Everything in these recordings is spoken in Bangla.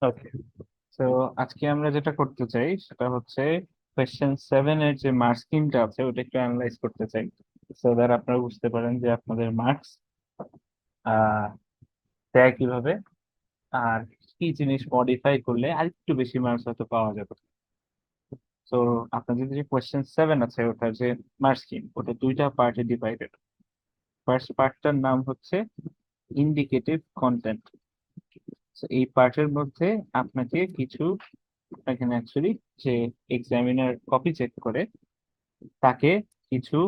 ওকে, তো আজকে আমরা যেটা করতে চাই সেটা হচ্ছে কোয়েশ্চেন 7 এর যে মার্ক স্কিমটা আছে ওটা একটু অ্যানালাইজ করতে চাই, সো দ্যাট আপনারা বুঝতে পারেন যে আপনাদের মার্কস দেয় কিভাবে, আর কি জিনিস মডিফাই করলে আর একটু বেশি মার্কস হয়তো পাওয়া যাবে। তো আপনাদের যে কোয়েশ্চেন 7 আছে ওটার যে মার্ক স্কিম ওটা দুইটা পার্টে ডিভাইডেড। ফার্স্ট পার্টটার নাম হচ্ছে ইন্ডিকেটিভ কন্টেন্ট। এই পার্টের মধ্যে আপনাকে কিছু, এখানে অ্যাকচুয়ালি যে এক্সামিনার কপি চেক করে তাকে কিছু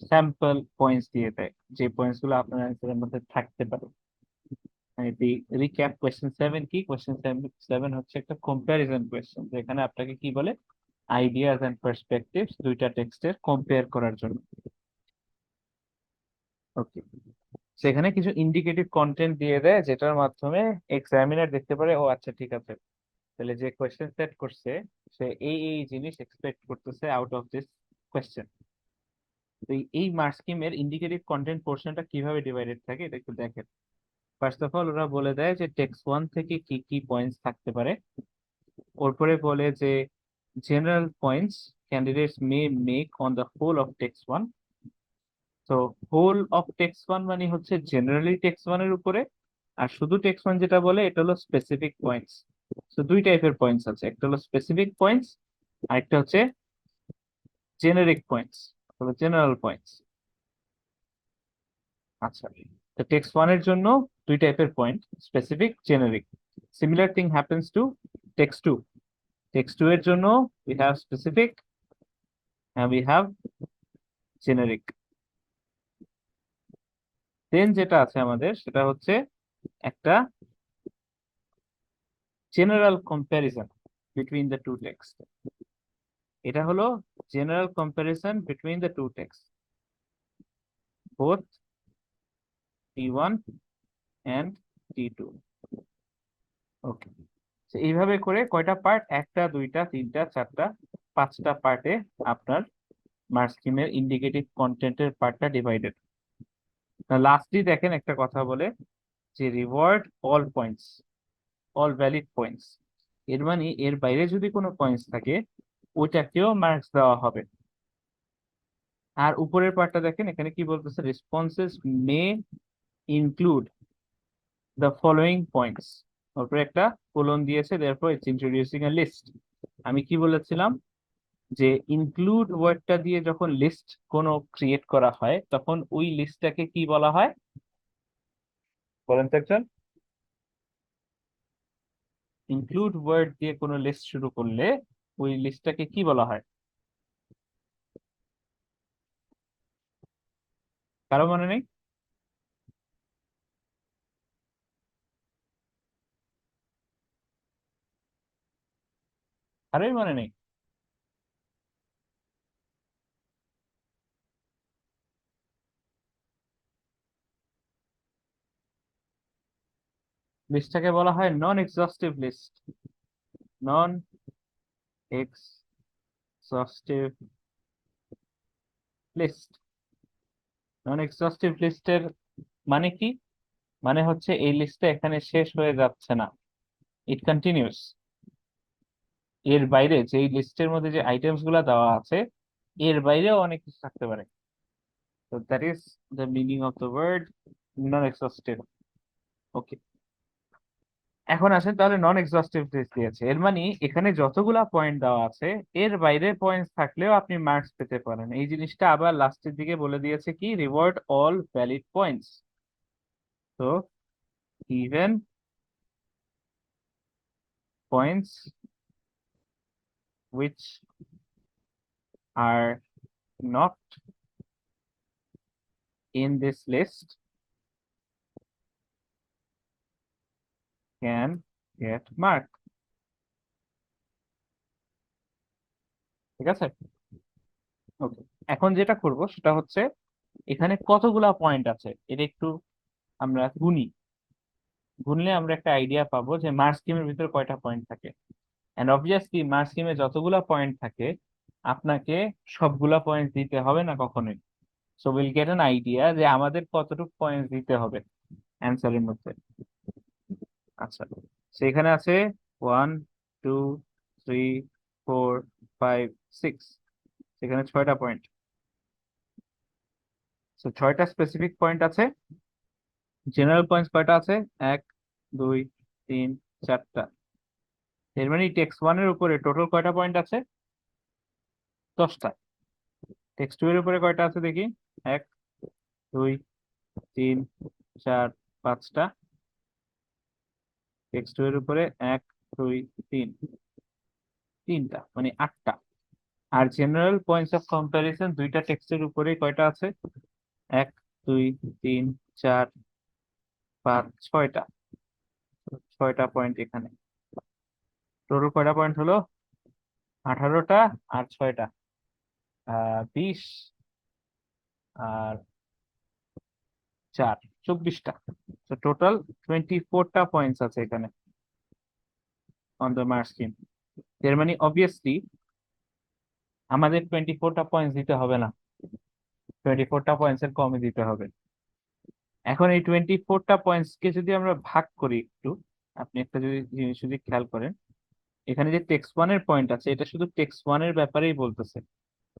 স্যাম্পল পয়েন্টস দিয়ে দেয়, যে পয়েন্টস গুলো আপনার অ্যান্সারের মধ্যে থাকতে পারে। রিক্যাপ, কোয়েশ্চেন 7 কি? কোয়েশ্চেন 7 হচ্ছে একটা কম্প্যারিজন কোয়েশ্চেন, যেখানে আপনাকে কি বলে আইডিয়াস এন্ড পার্সপেক্টিভস দুইটা টেক্সটের কম্পেয়ার করার জন্য। ওকে, সেখানে কিছু ইন্ডিকেটিভ কন্টেন্ট দিয়ে দেয় যেটার মাধ্যমে এক্সামিনার দেখতে পারে, ও আচ্ছা ঠিক আছে, তাহলে যে কোয়েশ্চেন সেট করছে সে এই এই জিনিস এক্সপেক্ট করতেছে আউট অফ দিস কোয়েশ্চেন। তো এই মার্ক স্কিমের ইন্ডিকেটিভ কন্টেন্ট পোর্শনটা কিভাবে ডিভাইডেড থাকে এটা একটু দেখেন। ফার্স্ট অফ অল ওরা বলে দেয় যে টেক্সট 1 থেকে কি কি পয়েন্টস থাকতে পারে। ওরপরে বলে যে general points candidates may make on the whole of text 1। তো হোল অফ টেক্সট 1 মানে হচ্ছে জেনারেলি টেক্সট 1 এর উপরে, আর শুধু টেক্সট 1 যেটা বলে এটা হলো স্পেসিফিক পয়েন্টস। তো দুই টাইপের পয়েন্টস আছে, একটা হলো স্পেসিফিক পয়েন্টস আর একটা হচ্ছে জেনারিক পয়েন্টস অথবা জেনারেল পয়েন্টস। আচ্ছা, তো টেক্সট 1 এর জন্য দুই টাইপের point, specific, generic. Similar thing happens to text 2। Text 2 এর জন্য we have specific and we have generic. Then যেটা আছে আমাদের সেটা হচ্ছে একটা general comparison between the two text. এটা হলো general comparison between the two text, both T1 and T2। Okay, এইভাবে করে কয়টা পার্ট? একটা, দুইটা, তিনটা, চারটা, পাঁচটা পার্টে আপনার মার্ক স্কিমের ইন্ডিকেটিভ কন্টেন্টের পার্টটা ডিভাইডেড। লাস্টলি দেখেন একটা কথা বলে যে reward all points, all valid points. এর মানে এর বাইরে যদি কোনো পয়েন্টস থাকে ওইটাকেও মার্কস দেওয়া হবে। আর উপরের পার্টটা দেখেন, এখানে কি বলতেছে, responses may include the following points. তারপরে একটা কোলন দিয়েছে, therefore it's introducing a list. আমি কি বলেছিলাম যে ইনক্লুড ওয়ার্ডটা দিয়ে যখন লিস্ট কোনো ক্রিয়েট করা হয় তখন ওই লিস্টটাকে কি বলা হয়? বলেন তো একজন। ইনক্লুড ওয়ার্ড দিয়ে কোনো লিস্ট শুরু করলে ওই লিস্টটাকে কি বলা হয়? কারো মনে নেই? কারোই মনে নেই? লিস্টটাকে বলা হয় নন এক্সস্টিভ লিস্ট। নন এক্সস্টিভ লিস্ট। নন এক্সস্টিভ লিস্টের মানে কি? মানে হচ্ছে এই লিস্টটা এখানে শেষ হয়ে যাচ্ছে না, ইট কন্টিনিউস। এর বাইরে যে লিস্টের মধ্যে যে আইটেমস গুলা দেওয়া আছে এর বাইরেও অনেক কিছু থাকতে পারে। তো that is the meaning of the word non exhaustive. Okay, এখন আসেন তাহলে নন এক্সস্টিভ লিস্ট দিয়েছে, এর মানে এখানে যতগুলা পয়েন্ট দেওয়া আছে এর বাইরে পয়েন্টস থাকলেও আপনি মার্কস পেতে পারেন। এই জিনিসটা আবার লাস্টের দিকে বলে দিয়েছে কি, রিওয়ার্ড অল ভ্যালিড পয়েন্টস। তো even points which are not in this list can get marked। ঠিক আছে? ওকে, এখন যেটা করব সেটা হচ্ছে এখানে কতগুলা পয়েন্ট আছে এটা একটু আমরা গুনি। গুনলে আমরা একটা আইডিয়া পাবো যে মার্ক স্কিমের ভিতরে কয়টা পয়েন্ট থাকে। এন্ড অবভিয়াসলি মার্ক স্কিমে যতগুলা পয়েন্ট থাকে আপনাকে সবগুলা পয়েন্ট দিতে হবে না কখনোই। So will get an idea যে আমাদের কতটুকু পয়েন্ট দিতে হবে অ্যান্সারের মধ্যে। আচ্ছা, সেখানে আছে 1 2 3 4 5 6, সেখানে 6টা পয়েন্ট। তো 6টা স্পেসিফিক পয়েন্ট আছে। জেনারেল পয়েন্টস কয়টা আছে? 1 2 3 4টা। এর মানে টেক্সট 1 এর উপরে টোটাল কয়টা পয়েন্ট আছে? 10টা। টেক্সট 2 এর উপরে কয়টা আছে দেখি? 1 2 3 4 5টা। টেক্সট 2 এর উপরে 1 2 3 3টা, মানে 8টা। আর জেনারেল পয়েন্টস অফ কম্পারিজন দুইটা টেক্সটের উপরে কয়টা আছে? 1 2 3 4 5 6টা। 6টা পয়েন্ট এখানে। টোটাল কয়টা পয়েন্ট হলো? 18টা। আর 6টা 20, আর 4 24টা। তো টোটাল 24টা পয়েন্টস আছে এখানে অন দ্য মার্ক স্কিম। এর মানে অবভিয়াসলি আমাদের 24টা পয়েন্টস দিতে হবে না, 24টা পয়েন্টস এর কমই দিতে হবে। এখন এই 24টা পয়েন্টস কে যদি আমরা ভাগ করি একটু, আপনি একটা যদি জিনিস যদি খেয়াল করেন, এখানে যে টেক্সট 1 এর পয়েন্ট আছে এটা শুধু টেক্সট 1 এর ব্যাপারেই বলতেছে।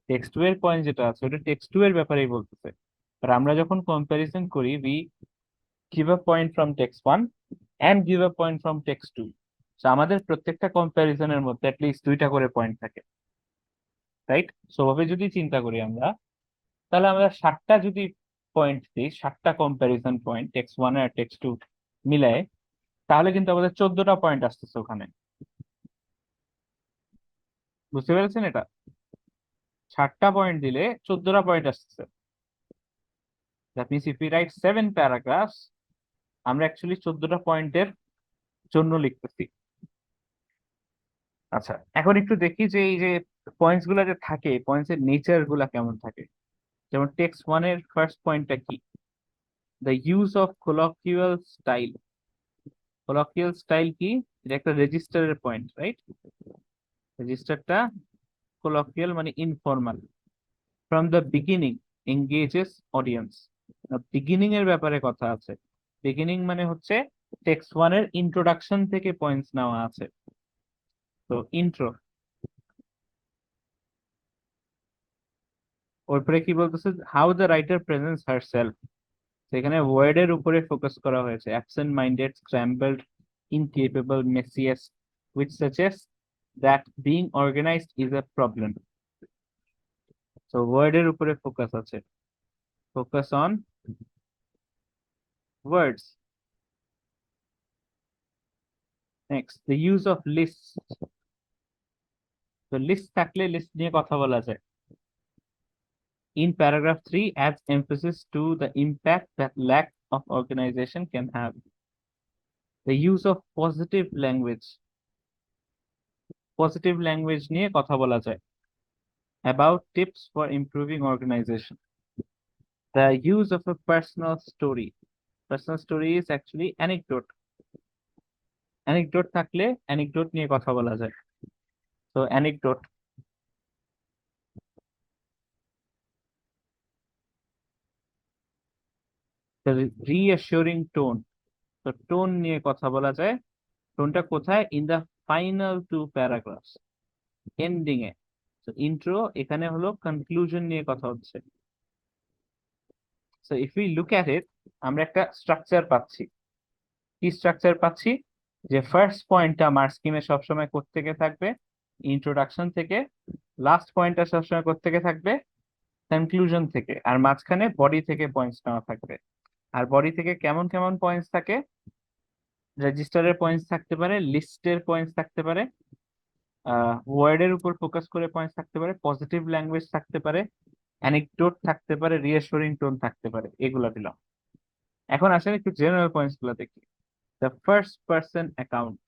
টেক্সট 2 এর পয়েন্ট যেটা আছে ওটা টেক্সট 2 এর ব্যাপারেই বলতেছে। আর আমরা যখন কম্পারিজন করি, we give a point from text 1 and give a point from text 2. So আমাদের প্রত্যেকটা কম্পারিজনের মধ্যে অ্যাটলিস্ট দুইটা করে পয়েন্ট থাকে, রাইট? সো ভাবে যদি চিন্তা করি আমরা, তাহলে আমরা 7টা যদি পয়েন্ট দিই, 7টা কম্পারিজন পয়েন্ট টেক্সট 1 আর টেক্সট 2 মিলায়, তাহলে কিন্তু আমাদের 14টা পয়েন্ট আসতেছে ওখানে। বুঝতে পেরেছেন এটা? 7টা পয়েন্ট দিলে 14টা পয়েন্ট আসতেছে। That means if you write 7 paragraphs, আমরা অ্যাকচুয়ালি 14টা পয়েন্টের জন্য লিখতেছি। আচ্ছা, এখন একটু দেখি যে এই যে পয়েন্টস গুলা যে থাকে, পয়েন্টস এর নেচার গুলা কেমন থাকে। যেমন টেক্সট 1 এর ফার্স্ট পয়েন্টটা কি? The use of colloquial style. Colloquial style কি? এটা একটা রেজিস্টারের পয়েন্ট, রাইট? রেজিস্টারটা কোলকিউয়াল মানে informal. From the beginning engages audience. Beginning এর ব্যাপারে কথা আছে। বিগিনিং মানে হচ্ছে টেক্সট 1 এর ইন্ট্রোডাকশন থেকে পয়েন্টস নেওয়া আছে। তো ইন্ট্রো, ওরপরে কি বলতেছে? How the writer presents herself. সেখানে ওয়ার্ড এর উপরে ফোকাস করা হয়েছে। Absent minded, scrambled, incapable, messiest, which suggests that being organized is a problem. So word এর উপরে ফোকাস আছে। Focus on words. Next, the use of lists. তো লিস্ট থাকলে লিস্ট নিয়ে কথা বলা যায়। In paragraph 3 adds emphasis to the impact that lack of organization can have. The use of positive language. Positive language নিয়ে কথা বলা যায়। About tips for improving organization. The use of a personal story. Personal story is actually anecdote. Anecdote থাকলে anecdote নিয়ে কথা বলা যায়। So anecdote. The reassuring tone. তো টোন নিয়ে কথা বলা যায়। টোনটা কোথায়? In the final 2 paragraphs, ending এ। তো ইন্ট্রো, এখানে হলো কনক্লুশন নিয়ে কথা হচ্ছে। So if we look at it, আমরা একটা স্ট্রাকচার পাচ্ছি। কি স্ট্রাকচার পাচ্ছি? যে ফার্স্ট পয়েন্টটা মার্ক স্কিমে সবসময় কোত্থেকে থাকবে? ইন্ট্রোডাকশন থেকে। লাস্ট পয়েন্টটা সবসময় কোত্থেকে থাকবে? কনক্লুশন থেকে। আর মাঝখানে বডি থেকে পয়েন্টস নেওয়া থাকবে। আর বডি থেকে কেমন কেমন পয়েন্টস থাকে? রেজিস্টারের পয়েন্টস থাকতে পারে, লিস্টের পয়েন্টস থাকতে পারে, ওয়ার্ডের উপর ফোকাস করে পয়েন্টস থাকতে পারে, পজিটিভ ল্যাঙ্গুয়েজ থাকতে পারে, অ্যানেকডোট থাকতে পারে, রিঅ্যাসুরিং টোন থাকতে পারে। এগুলা দিলাম। এখন আসেন একটু জেনারেল পয়েন্টস গুলো দেখি। The first person account.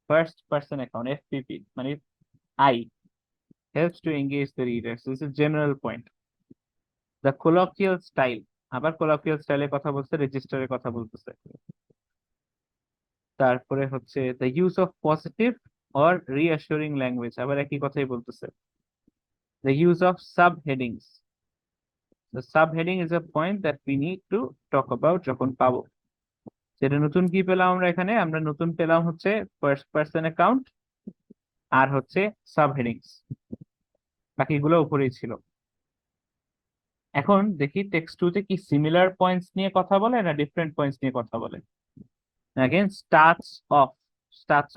First person account, FPP, মানে I, helps to engage the readers. This is general point. The colloquial style. আবার colloquial স্টাইলে কথা বলছে, রেজিস্টারের কথা বলতেছে। তারপরে হচ্ছে the use of positive or reassuring language, আবার একই কথাই বলতেছে। The use of subheadings. The subheading is a point that we need to talk about যখন পাবো। সেটা নতুন কি পেলাম আমরা এখানে? আমরা নতুন পেলাম হচ্ছে ফার্স্ট পার্সন অ্যাকাউন্ট আর হচ্ছে সাব হেডিংস, বাকিগুলো উপরেই ছিল। এখন দেখি টেক্সট টু তে কি সিমিলার পয়েন্টস নিয়ে কথা বলে না ডিফারেন্ট পয়েন্টস নিয়ে কথা বলে। अगेन স্টার্টস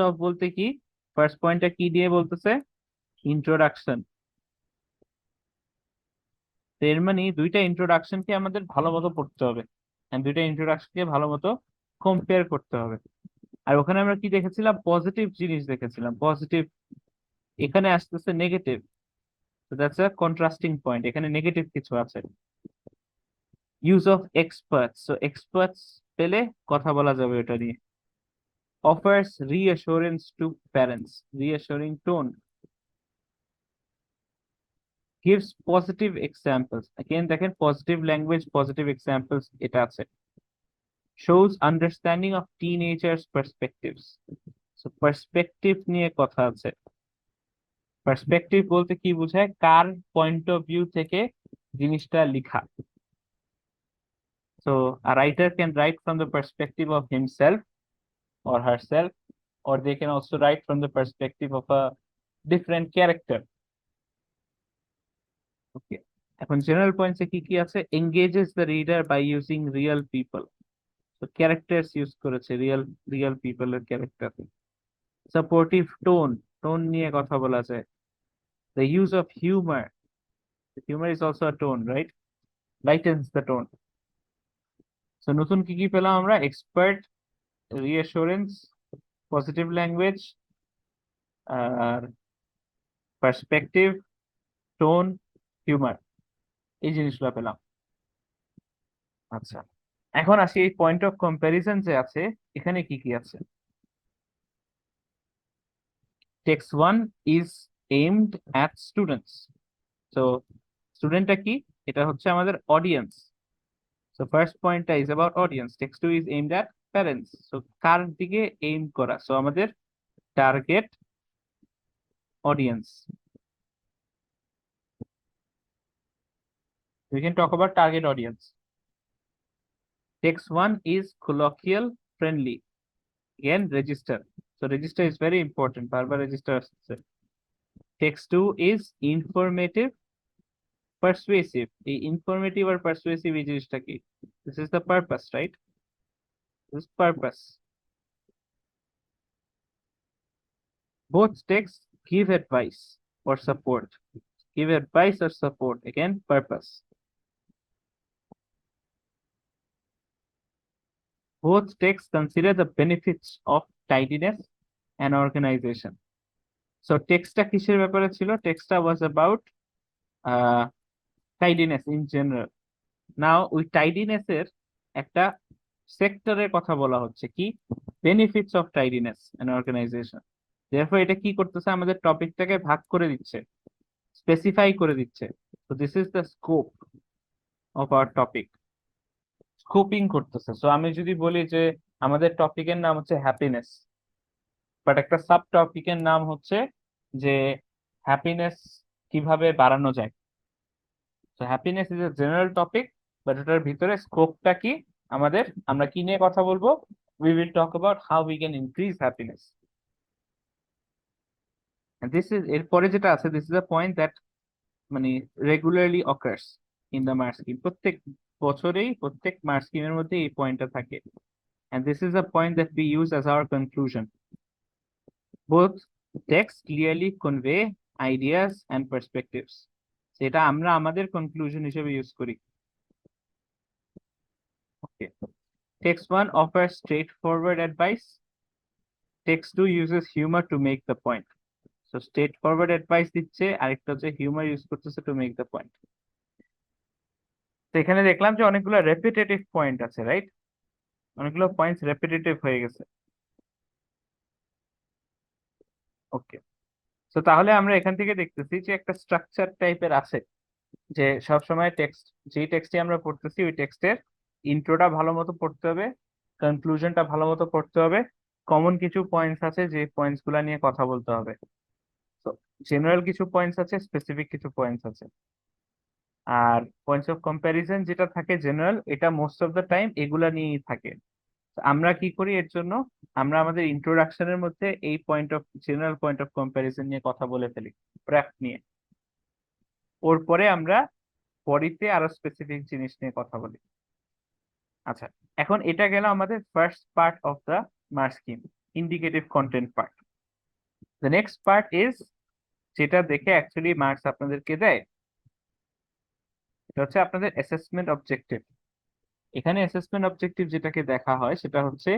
অফ বলতে কি, ফার্স্ট পয়েন্টটা কি দিয়ে বলতেছে? ইন্ট্রোডাকশন। এর মানে দুইটা ইন্ট্রোডাকশনকে আমাদের ভালো মতো পড়তে হবে, and দুইটা ইন্ট্রোডাকশনকে ভালো মতো কম্পেয়ার করতে হবে। আর ওখানে আমরা কি দেখেছিলাম? পজিটিভ জিনিস দেখেছিলাম, পজিটিভ। এখানে আসতেছে নেগেটিভ, তো দ্যাটস আ কন্ট্রাস্টিং পয়েন্ট, এখানে নেগেটিভ কিছু আছে। Use of experts, so experts পেলে কথা বলা যাবে ওটা নিয়ে। offers reassurance to parents, reassuring tone, gives positive examples, again দেখেন পজিটিভ ল্যাঙ্গুয়েজ, পজিটিভ এক্সাম্পলস এটা আছে। shows understanding of teenagers perspectives, so perspective নিয়ে কথা আছে। পার্সপেক্টিভ বলতে কি বোঝায়? কার পয়েন্ট অফ ভিউ থেকে জিনিসটা লিখা। so a writer can write from the perspective of himself or herself, or they can also write from the perspective of a different character. Okay. এখন জেনারেল পয়েন্টসে কি কি আছে? Engages the reader by using real people, তো ক্যারেক্টার্স ইউজ করেছে, রিয়েল রিয়েল পিপলের ক্যারেক্টার। সাপোর্টিভ টোন, টোন নিয়ে কথা বলা যায়। The use of humour, humour is also a tone, right? Lightens the tone. So নতুন কি কি পেলাম আমরা? এক্সপার্ট, রিঅ্যাসুরেন্স, পজিটিভ ল্যাঙ্গুয়েজ, আর পার্সপেক্টিভ, টোন, হিউমার, এই জিনিসগুলো পেলাম। আচ্ছা, এখন আসি এই পয়েন্ট অফ কম্প্যারিজন যে আছে, এখানে কি কি আছে? Text one is aimed at students, তো স্টুডেন্টটা কি? এটা হচ্ছে আমাদের অডিয়েন্স। সো ফার্স্ট পয়েন্টটা is about audience. Text two is aimed at parents, so কার দিকে এইম করা? সো আমাদের target audience. We can talk about target audience. Text one is colloquial, friendly. Again, register. So register is very important. Barbar register. Text two is informative, persuasive. The informative or persuasive এই জিনিসটা কি? This is the purpose, right? This is purpose. Both texts give advice or support. Give advice or support. Again, purpose. Both texts consider the benefits of tidiness and organization. So টেক্সটটা কিসের ব্যাপারে ছিল? টেক্সটটা was about tidiness in general. নাও ওই টাইডিনেস এর একটা সেক্টরের কথা বলা হচ্ছে, কি? Benefits of tidiness and organisation. therefore এটা কি করতেছে? আমাদের টপিকটাকে ভাগ করে দিচ্ছে, স্পেসিফাই করে দিচ্ছে। তো this is the scope of our topic, scoping করতেছে। সো আমি যদি বলি যে আমাদের টপিকের নাম হচ্ছে হ্যাপিনেস, বাট একটা সাব টপিকের নাম হচ্ছে যে হ্যাপিনেস কিভাবে বাড়ানো যায়। So happiness is a general topic, but ওটার ভিতরে স্কোপটা কি আমাদের? আমরা কি নিয়ে কথা বলবো? We will talk about how we can increase happiness. This is, এরপরে যেটা আছে, this is a point that মানে regularly occurs in the mark scheme. প্রত্যেক বছরেই প্রত্যেক মার্ক স্কিমের মধ্যে এই পয়েন্টটা থাকে, and this is a point that we use as our conclusion. Both texts clearly convey ideas and perspectives, সেটা আমরা আমাদের কনক্লুশন হিসেবে ইউজ করি। Okay. Text 1 offers straightforward advice. Text 2 uses humor to make the point. So straightforward advice দিচ্ছে, আরেকটা হচ্ছে humor ইউজ করতেছে to make the point. তো এখানে দেখলাম যে অনেকগুলো রেপিটেটিভ পয়েন্ট আছে, রাইট? অনেকগুলো পয়েন্টস রেপিটেটিভ হয়ে গেছে। ওকে, তো তাহলে আমরা এখান থেকে দেখতেছি যে একটা স্ট্রাকচার টাইপের আছে, যে সবসময় টেক্সট, যেই টেক্সটে আমরা পড়তেছি ওই টেক্সটের ইন্ট্রোটা ভালো মতো পড়তে হবে, কনক্লুশনটা ভালো মতো পড়তে হবে, কমন কিছু পয়েন্টস আছে যে পয়েন্টস গুলা নিয়ে কথা বলতে হবে। তো জেনারেল কিছু পয়েন্টস আছে, স্পেসিফিক কিছু পয়েন্টস আছে। আর পয়েন্টস অফ কম্প্যারিজন যেটা থাকে জেনারেল, এটা মোস্ট অফ দ্য টাইম এগুলা নিয়েই থাকে। আমরা কি করি এর জন্য? আমরা আমাদের ইন্ট্রোডাকশনের মধ্যে এই জেনারেল পয়েন্ট অফ কম্প্যারিজন নিয়ে কথা বলে ফেলি, প্র্যাক নিয়ে। ওর পরে আমরা পরেতে আরো স্পেসিফিক জিনিস নিয়ে কথা বলি। আচ্ছা, এখন এটা গেল আমাদের first part of the mark scheme, indicative content part. The next part is, যেটা দেখে অ্যাকচুয়ালি মার্কস আপনাদেরকে দেয়, এটা হচ্ছে আপনাদের অ্যাসেসমেন্ট অবজেক্টিভ। এখানে অ্যাসেসমেন্ট অবজেক্টিভ যেটাকে দেখা হয় সেটা হচ্ছে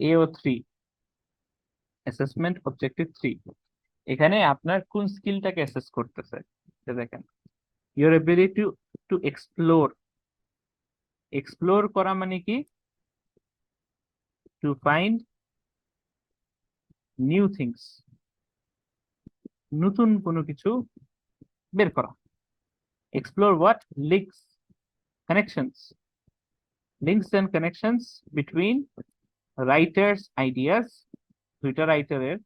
AO3, অ্যাসেসমেন্ট অবজেক্টিভ 3। এখানে আপনার কোন স্কিলটাকে অ্যাসেস করতেছে, এটা দেখেন, your ability to to explore. Explore করা মানে কি? টু ফাইন্ড নিউ থিংস, নতুন কোনো কিছু বের করা। Explore what? Links, connections, links and connections between writers ideas, দুইটা রাইটারের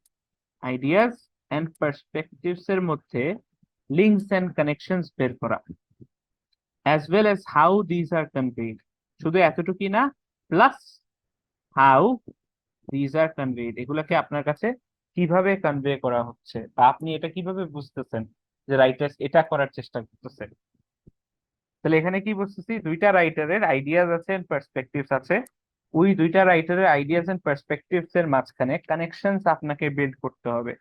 আইডিয়াস এন্ড পার্সপেক্টিভস এর মধ্যে লিঙ্কস এন্ড কানেকশনস বের করা, as well as how these are conveyed। শুধু এতটুকুই না, plus how these are conveyed, এগুলাকে আপনার কাছে কিভাবে কনভে করা হচ্ছে, বা আপনি এটা কিভাবে বুঝতেছেন যে রাইটার্স এটা করার চেষ্টা করতেছে। তাহলে এখানে কি বুঝতেছি, দুইটা রাইটারের আইডিয়াস আছে এন্ড পার্সপেক্টিভস আছে। ওই দুইটা রাইটারের আইডিয়াস এন্ড পার্সপেক্টিভস এর মাঝখানে কানেকশনস আপনাকে বিল্ড করতে হবে।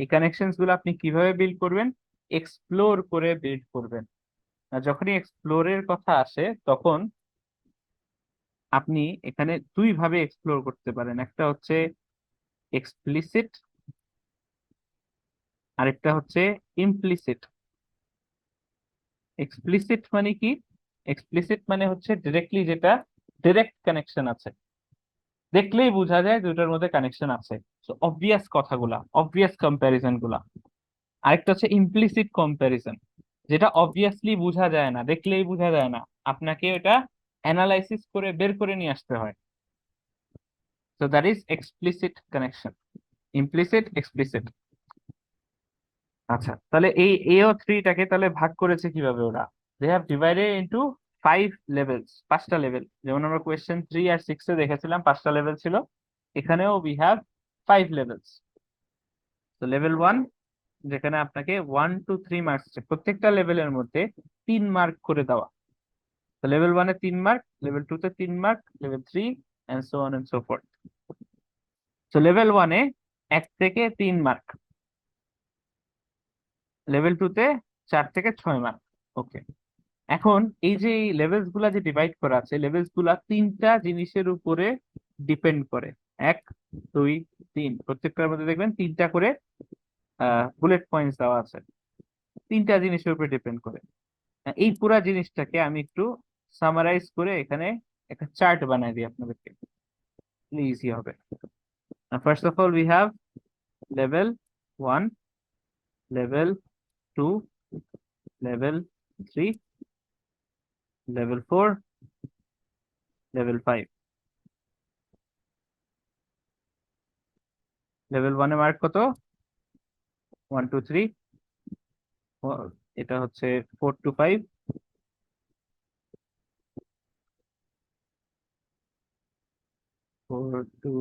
এই কানেকশনস গুলো আপনি কিভাবে বিল্ড করবেন? এক্সপ্লোর করে বিল্ড করবেন। আর যখনই এক্সপ্লোরের কথা আসে তখন আপনি এখানে দুই ভাবে এক্সপ্লোর করতে পারেন, একটা হচ্ছে এক্সপ্লিসিট, আরেকটা হচ্ছে ইমপ্লিসিট। এক্সপ্লিসিট মানে কি? এক্সপ্লিসিট মানে হচ্ছে ডিরেক্টলি, যেটা ডাইরেক্ট কানেকশন আছে, দেখলেই বোঝা যায় দুটার মধ্যে কানেকশন আছে, তো অবভিয়াস কথাগুলা, অবভিয়াস কম্প্যারিজন গুলা। আরেকটা হচ্ছে ইমপ্লিসিট কম্প্যারিজন, যেটা অবভিয়াসলি বোঝা যায় না, দেখলেই বোঝা যায় না, আপনাকে ওটা অ্যানালাইসিস করে বের করে নিয়ে আসতে হয়। So that is explicit connection, implicit, explicit। আচ্ছা, তাহলে এই AO3টাকে তাহলে ভাগ করেছে কিভাবে ওরা? They have divided into 5 levels, 5টা লেভেল। যেমন আমরা কোয়েশ্চেন 3 আর 6 এ দেখেছিলাম 5টা লেভেল ছিল, এখানেও উই হ্যাভ 5 লেভেলস। তো লেভেল 1, যেখানে আপনাকে 1 to 3 মার্কস আছে, প্রত্যেকটা লেভেলের মধ্যে 3 মার্ক করে দেওয়া। তো লেভেল 1 এ 3 মার্ক, লেভেল 2 তে 3 mark, level 3 and so on and so forth. তো লেভেল 1 এ 1 থেকে 3 মার্ক, লেভেল 2 তে 4 থেকে 6 মার্ক। ওকে, এখন এই যে লেভেলস গুলা যে ডিভাইড করা আছে, লেভেলস গুলা 3টা জিনিসের উপরে ডিপেন্ড করে। 1, 2, 3, প্রত্যেকটার মধ্যে দেখবেন 3টা করে বুলেট পয়েন্টস দেওয়া আছে, 3টা জিনিসের উপরে ডিপেন্ড করে। এই পুরা জিনিসটাকে আমি একটু সামারাইজ করে এখানে একটা চার্ট বানাই দিই আপনাদেরকে, ইজি হবে। First of all we have level 1, level 2, level 3, level 4, level 5। Level 1 A mark কত? 1, 2, 3, এটা হচ্ছে 4 to 5, 4 to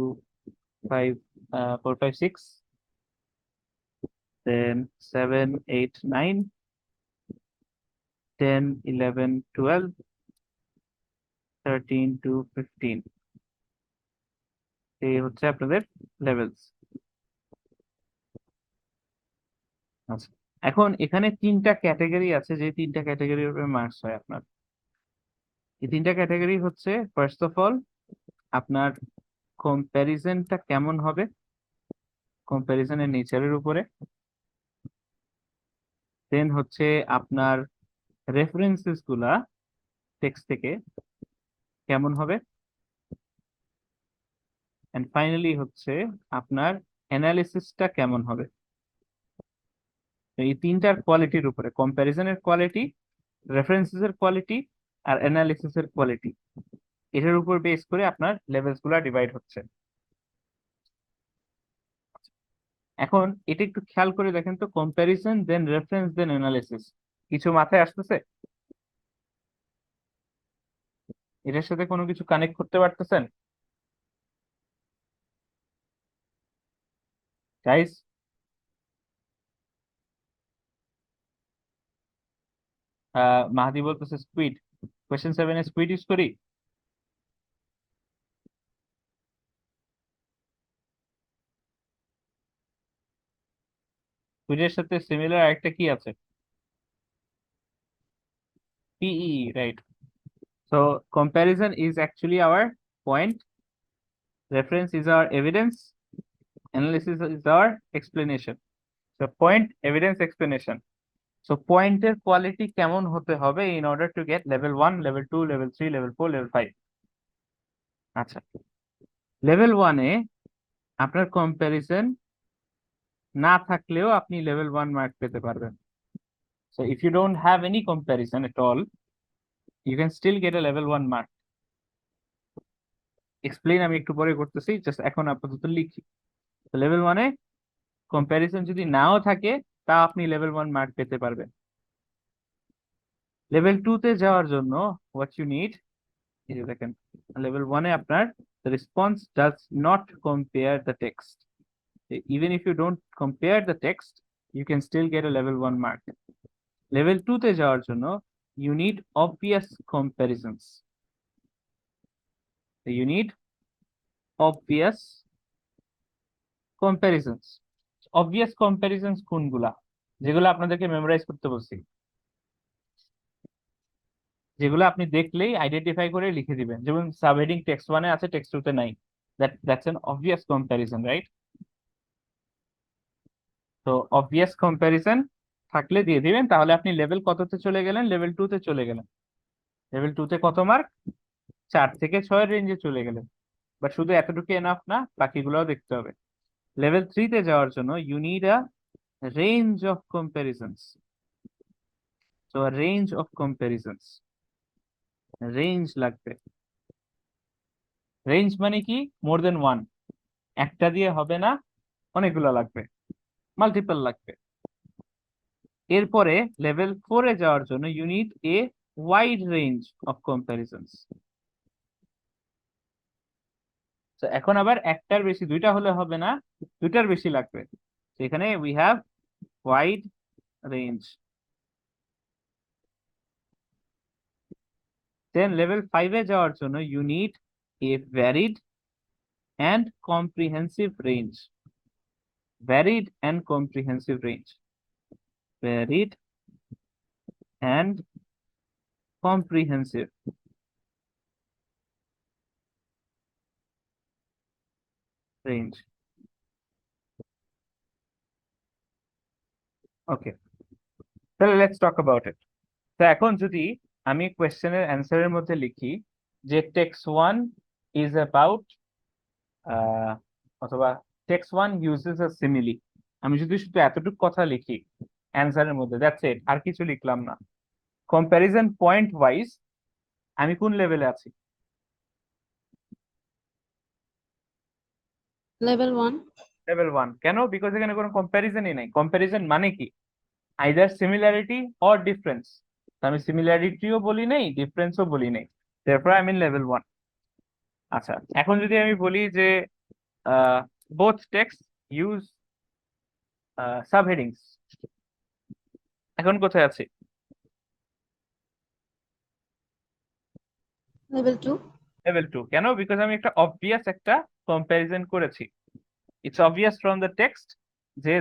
5, 4, 5, 6, then 7, 8, 9, 10, 11, 12, 13 to 15। এই হচ্ছে আপনাদের লেভেলস। আচ্ছা, এখন এখানে 3টা ক্যাটাগরি আছে, যে 3টা ক্যাটাগরির উপরে মার্কস হয় আপনার। এই 3টা ক্যাটাগরি হচ্ছে, ফার্স্ট অফ অল আপনার কম্প্যারিজনটা কেমন হবে, কম্প্যারিজনের নেচারের উপরে। দেন হচ্ছে আপনার রেফারেন্সেস গুলা টেক্সট থেকে কেমন হবে, এন্ড ফাইনালি হচ্ছে আপনার অ্যানালিসিসটা কেমন হবে। তো এই 3টার কোয়ালিটির উপরে, কম্প্যারিজনের কোয়ালিটি, রেফারেন্সেস এর কোয়ালিটি, আর অ্যানালিসিস এর কোয়ালিটি, এটার উপর বেস করে আপনার লেভেলস গুলা ডিভাইড হচ্ছে। এখন এটা একটু খেয়াল করে দেখেন তো, কম্প্যারিজন দেন রেফারেন্স দেন অ্যানালিসিস, কিছু মাথায় আসতেছে? এটার সাথে কোনো কিছু কানেক্ট করতে পারতেছেন? গাইস, মাহাদি বলতেছে স্কুইড। কোয়েশ্চেন 7 এ স্কুইড ইউজ করি? স্কুইডের সাথে সিমিলার আরেকটা কি আছে? PE, right. So comparison is actually our point, reference is our evidence, analysis is our explanation. So point, evidence, explanation. So পয়েন্টের কোয়ালিটি কেমন হতে হবে in order to get level 1, level 2, level 3, level 4, level 5? আচ্ছা, লেভেল 1-এ আপনার কম্প্যারিজন না থাকলেও আপনি লেভেল 1 মার্ক পেতে পারবেন। So if you don't have any comparison at all, you can still get a level 1 mark. Explain আমি একটু পরে করতেছি, জাস্ট এখন আপাতত লিখি। লেভেল 1-এ কম্প্যারিজন যদি নাও থাকে, তা আপনি লেভেল 1 মার্ক পেতে পারবেন। লেভেল 2-তে যাওয়ার জন্য হোয়াট ইউ নিড, এই যে দেখেন, লেভেল 1-এ আপনার the response does not compare the text. Even if you don't compare the text, you can still get a level 1 mark. Level 2-তে যাওয়ার জন্য you need obvious comparisons. You need obvious comparisons. Obvious comparisons কোনগুলা? যেগুলো আপনাদেরকে মেমোরাইজ করতে বলছি, যেগুলো আপনি দেখলেই আইডেন্টিফাই করে লিখে দিবেন। যেমন সাবহেডিং টেক্সট 1-এ আছে, টেক্সট 2-তে নাই। That's an obvious comparison, right? তো অবভিয়াস কম্প্যারিজন থাকলে দিয়ে দিবেন, তাহলে আপনি লেভেল কততে চলে গেলেন? লেভেল 2-তে চলে গেলেন। লেভেল 2-তে কত মার্ক? 4 থেকে 6 রেঞ্জে চলে গেলেন। বাট শুধু এতটুকু এনাফ না, বাকিগুলোও দেখতে হবে। লেভেল 3-তে যাওয়ার জন্য you need a range of comparisons. So range of comparisons, range লাগবে। রেঞ্জ মানে কি? More than one. একটা দিয়ে হবে না, অনেকগুলো লাগবে, মাল্টিপল লাগবে। এরপরে লেভেল 4-এ যাওয়ার জন্য you need a wide range of comparisons. তো এখন আবার একটার বেশি, দুইটা হলে হবে না, দুইটার বেশি লাগবে। এখানে we have wide range. Then level 5-এ যাওয়ার জন্য you need a varied and comprehensive range. Varied and comprehensive range, varied and comprehensive range. Okay, তাহলে লেটস টক অ্যাবাউট ইট। তো এখন যদি আমি কোয়েশ্চেনের অ্যান্সারের মধ্যে লিখি যে টেক্সট 1 ইজ অ্যাবাউট, অথবা টেক্সট 1 ইউজেস আ সিমিলি, আমি যদি শুধু এতটুকু কথা লিখি অ্যান্সারের মধ্যে, দ্যাটস ইট, আর কিছু লিখলাম না। কম্প্যারিজন পয়েন্ট ওয়াইজ আমি কোন লেভেলে আছি? লেভেল 1। লেভেল 1। কেন? বিকজ এখানে কোনো কম্প্যারিজনই নাই। কম্প্যারিজন মানে কি? Either similarity or difference. আমি সিমিলারিটিও বলি নাই, ডিফারেন্সও বলি নাই, therefore আমি লেভেল 1। আচ্ছা, এখন যদি আমি বলি যে বোথ টেক্সট ইউজ সাবহেডিংস, এখন কোথায় আছে? লেভেল 2। লেভেল 2। কেন? বিকজ আমি একটা অবভিয়াস একটা কম্প্যারিজন করেছি। It's obvious from the text যে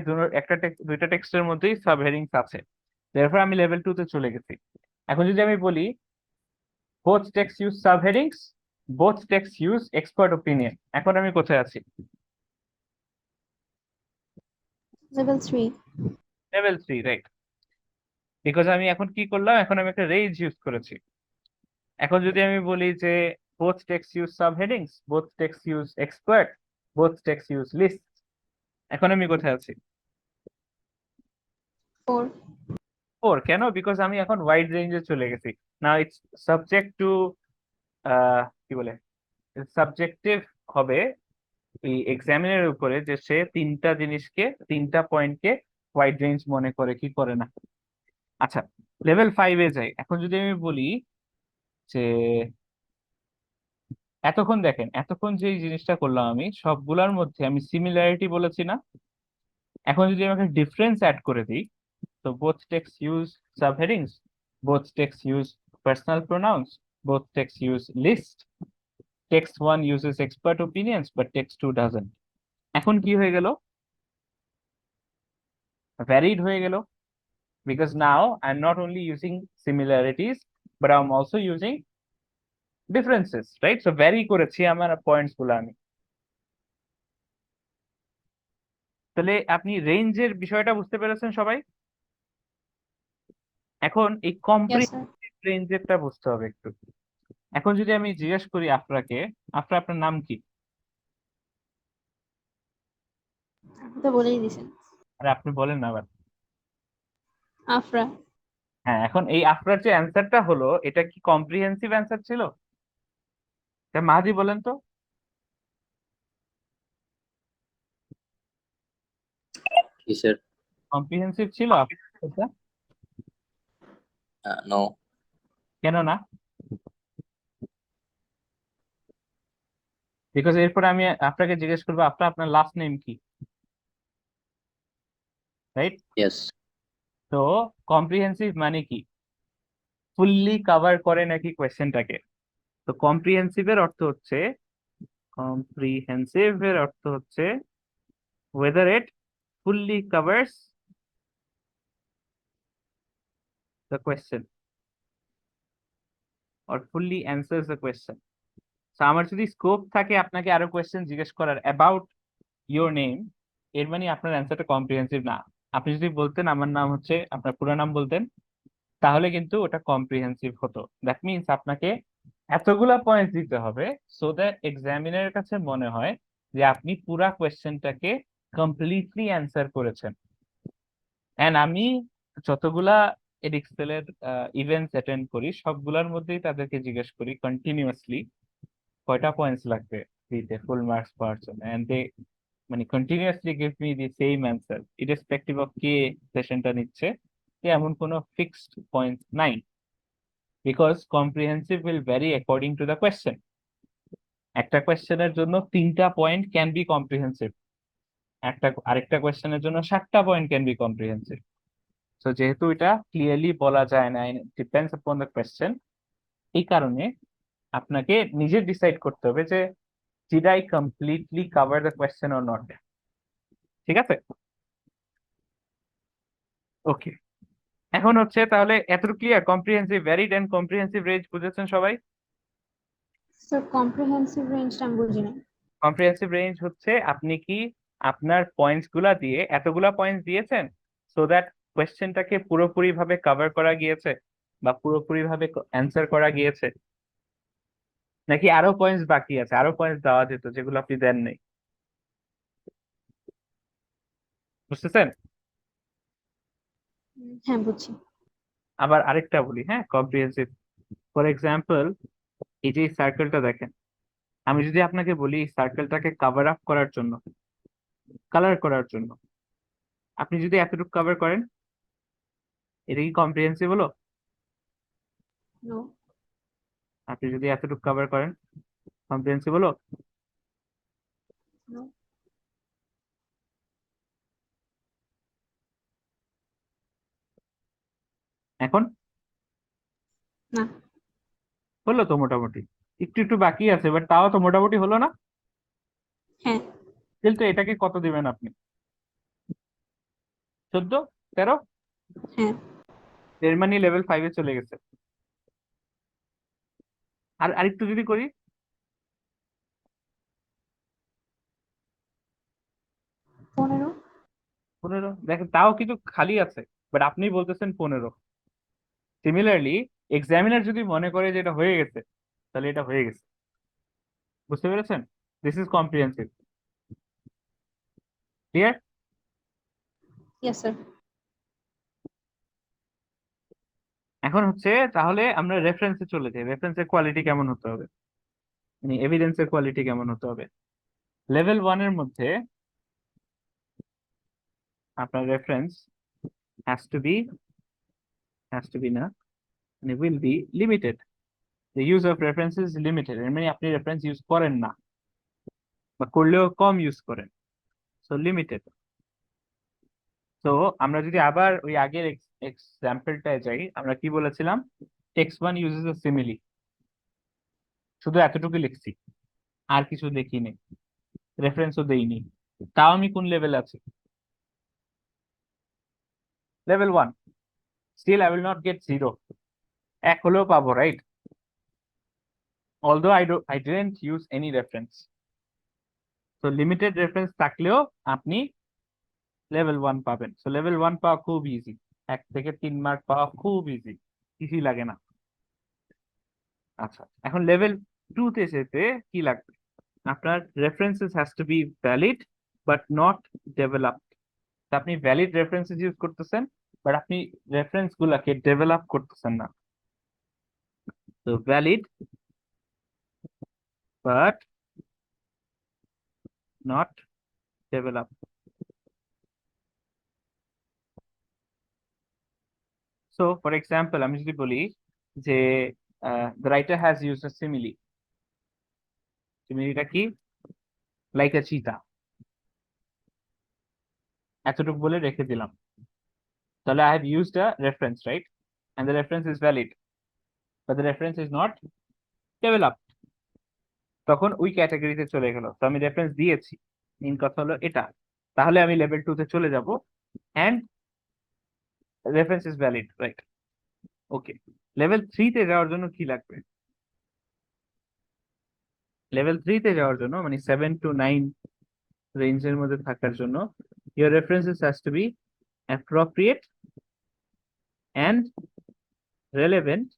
দুইটা টেক্সটের মধ্যেই সাবহেডিংস আছে, therefore আমি লেভেল 2 তে চলে গেছি। এখন যদি আমি বলি both text use subheadings, both text use expert opinion, এখন আমি কোথায় আছি? লেভেল 3। Level 3, right. বিকজ আমি এখন কি করলাম? এখন আমি একটা রেঞ্জ ইউজ করেছি। এখন যদি আমি বলি যে both text use subheadings, both text use expert, both text use list, এখন আমি কোথায় আছি? 4। 4। কেন? বিকজ আমি এখন ওয়াইড রেঞ্জে চলে গেছি। না, ইটস সাবজেক্ট টু, কি বলে, সাবজেক্টিভ হবে এই এক্সামিনের উপরে, যে সে তিনটা জিনিসকে, তিনটা পয়েন্টকে ওয়াইড রেঞ্জ মনে করে কি করে না। আচ্ছা, লেভেল 5-এ যাই। এখন যদি আমি বলি যে এতক্ষণ দেখেন, এতক্ষণ যে জিনিসটা করলাম আমি, সবগুলোর মধ্যে আমি সিমিলারিটি বলেছি না? এখন যদি আমাকে ডিফারেন্স অ্যাড করে দিই, তো both text use subheadings, both text use personal pronouns, both text use list, text one uses expert opinions but text two doesn't. এখন কি হয়ে গেল? ভ্যারিড হয়ে গেল, because now I'm not only using similarities but I'm also using differences, right? So vary করেছি আমার পয়েন্টস গুলো আমি। তাহলে আপনি রেঞ্জের বিষয়টা বুঝতে পেরেছেন সবাই? এখন এই Yes, sir. কম্প্রিহেনসিভ রেঞ্জেরটা বুঝতে হবে একটু। এখন যদি আমি জিজ্ঞেস করি আফরাকে, আফরা আপনার নাম কি? আপনি তো বলেই দিয়েছেন। আরে আপনি বলেন না আবার। আফরা। হ্যাঁ, এখন এই আফরার যে অ্যান্সারটা হলো, এটা কি কম্প্রিহেন্সিভ অ্যান্সার ছিল? তা মাহাদি বলেন তো। কিসের? কম্প্রিহেন্সিভ ছিল এটা? নো। কেন না? বিকজ এরপরে আমি আপনাকে জিজ্ঞেস করবো আপনার লাস্ট নেম কি, রাইট? ইয়েস। তো কম্প্রিহেন্সিভ মানে কি? ফুললি কভার করে নাকি কোয়েশ্চেনটাকে? তো কম্প্রিহেন্সিভ এর অর্থ হচ্ছে whether it fully covers the question or fully answers the question. So আমার যদি স্কোপ থাকে আপনাকে আরো কোয়েশ্চেন জিজ্ঞেস করার অ্যাবাউট ইওর নেম, এর মানে আপনার অ্যান্সারটা কম্প্রিহেন্সিভ না। আপনি যদি বলতেন আমার নাম হচ্ছে, আপনার পুরো নাম বলতেন, তাহলে কিন্তু ওটা কম্প্রিহেন্সিভ হতো। দ্যাট মিনস আপনাকে এতগুলা পয়েন্টস দিতে হবে সো দ্যাট এক্সামিনারের কাছে মনে হয় যে আপনি পুরা কোয়েশ্চেনটাকে কমপ্লিটলি অ্যান্সার করেছেন। এন্ড আমি যতগুলা এডিক্সেলের ইভেন্টস অ্যাটেন্ড করি সবগুলোর মধ্যেই তাদেরকে জিজ্ঞেস করি কন্টিনিউয়াসলি কয়টা পয়েন্টস লাগবে দিতে ফুল মার্কস পাওয়ার জন্য, এন্ড দে মানে continuously give me the same answer irrespective of কে সেশনটা নিচ্ছে। এমন কোনো ফিক্সড পয়েন্ট নাই, because comprehensive will vary according to the question. একটা কোয়েশ্চেনের জন্য 3টা পয়েন্ট ক্যান বি কম্প্রিহেন্সিভ, আরেকটা কোয়েশ্চেনের জন্য 7টা পয়েন্ট ক্যান বি কম্প্রিহেন্সিভ। তো যেহেতু এটা ক্লিয়ারলি বলা যায় না, ডিপেন্ডস আপন দ্য কোয়েশ্চেন, এই কারণে আপনাকে নিজে ডিসাইড করতে হবে যে did I completely cover the question or not. ঠিক আছে? ওকে, এখন হচ্ছে তাহলে এতটুকু clear, comprehensive, varied and comprehensive range বুঝেছেন সবাই? স্যার কম্প্রিহেনসিভ রেঞ্জটা আমি বুঝি না। কম্প্রিহেন্সিভ রেঞ্জ হচ্ছে আপনি কি আপনার পয়েন্টস গুলা দিয়ে এতগুলা পয়েন্টস দিয়েছেন সো দ্যাট কোয়েশ্চেনটাকে পুরোপুরি ভাবে কভার করা গিয়েছে বা পুরোপুরি ভাবে অ্যান্সার করা গিয়েছে, নাকি আরো পয়েন্টস বাকি আছে, আরো পয়েন্টস দেওয়া যেত যেগুলো আপনি দেন নাই। বুঝতেছেন? হ্যাঁ বুঝছি। আবার আরেকটা বলি, হ্যাঁ, কম্প্রিহেন্সিভ ফর এক্সাম্পল এই যে সার্কেলটা দেখেন, আমি যদি আপনাকে বলি এই সার্কেলটাকে কভার আপ করার জন্য, কালার করার জন্য, আপনি যদি এতটুকু কভার করেন, এটা কি কম্প্রিহেন্সিভ হলো? নো। আপনি যদি এতটুকু কভার করেন, কম্প্রিহেন্সিভ হলো? নো। এখন না। হলো তো মোটামুটি, একটু একটু বাকি আছে বাট তাও তো মোটামুটি হলো না? হ্যাঁ। কিন্তু এটাকে কত দিবেন আপনি? 14, 13? হ্যাঁ। এর মানে লেভেল 5-এ চলে গেছে। আর আরেকটু যদি করি, 15। 15? দেখেন তাও কিন্তু খালি আছে, বাট আপনি বলতেছেন 15। সিমিলারলি এক্সামিনার যদি মনে করে যে এটা হয়ে গেছে, তাহলে এটা হয়ে গেছে। বুঝতে পেরেছেন? This is comprehensive. Clear? Yes sir. এখন হচ্ছে তাহলে আমরা রেফারেন্সে চলে যাই। রেফারেন্সের কোয়ালিটি কেমন হতে হবে, মানে এভিডেন্সের কোয়ালিটি কেমন হতে হবে? লেভেল 1-এর মধ্যে আপনার রেফারেন্স হ্যাজ টু বি না, মানে will be limited. The use of reference is limited, এর মানে আপনি রেফারেন্স ইউজ করেন না বা করলেও কম ইউজ করেন, সো লিমিটেড। তো আমরা যদি আবার ওই আগের এক্সাম্পলটায় যাই, আমরা কি বলেছিলাম? x1 uses a simile, শুধু এতটুকু লিখছি, আর কিছু দেখিনি, রেফারেন্সও দেইনি। তাও আমি কোন লেভেলে আছি? Level 1। Still I will not get 0, এক হলেও পাবো, right? although I didn't use any reference. তো লিমিটেড রেফারেন্স থাকলেও আপনি লেভেল 1 পাবেন। সো লেভেল 1 পাওয়া খুব ইজি, 1 থেকে 3 মার্ক পাওয়া খুব ইজি, কিছুই লাগে না। আচ্ছা, এখন লেভেল 2 তে যেতে কি লাগবে? আপনার references has to be valid but not developed. আপনি ভ্যালিড রেফারেন্সেস ইউজ করতেছেন, বাট আপনি রেফারেন্স গুলাকে ডেভেলপ করতেছেন না। তো valid but not developed. So for example আমি যদি বলি যে the writer has used a simile. সিমিলিটা কি? লাইক a cheetah, এতটুকু বলে রেখে দিলাম। তাহলে I have used a reference, right? And the reference is valid, but the reference is not developed. তখন ওই ক্যাটাগরিতে চলে গেল। তো আমি রেফারেন্স দিয়েছি, মেইন কথা হলো এটা। তাহলে আমি লেভেল 2 তে চলে যাব, and reference is valid, right? Okay, level 3 তে যাওয়ার জন্য কি লাগবে? লেভেল 3 তে যাওয়ার জন্য মানে 7 to 9 রেঞ্জের মধ্যে থাকার জন্য your references has to be appropriate and relevant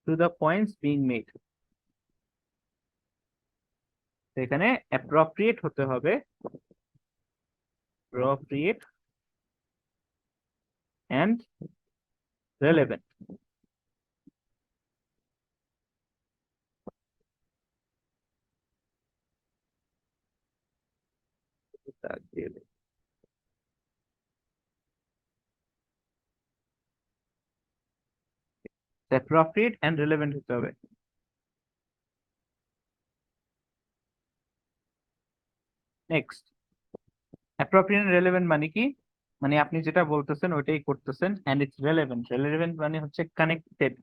to the points being made. তো এখানে appropriate হতে হবে, appropriate and relevant. appropriate and relevant হতে হবে। নেক্সট, appropriate and relevant মানে কি? মানে আপনি যেটা বলতেছেন ওইটাই করতেছেন, and it's relevant. relevant মানে হচ্ছে কানেক্টেড,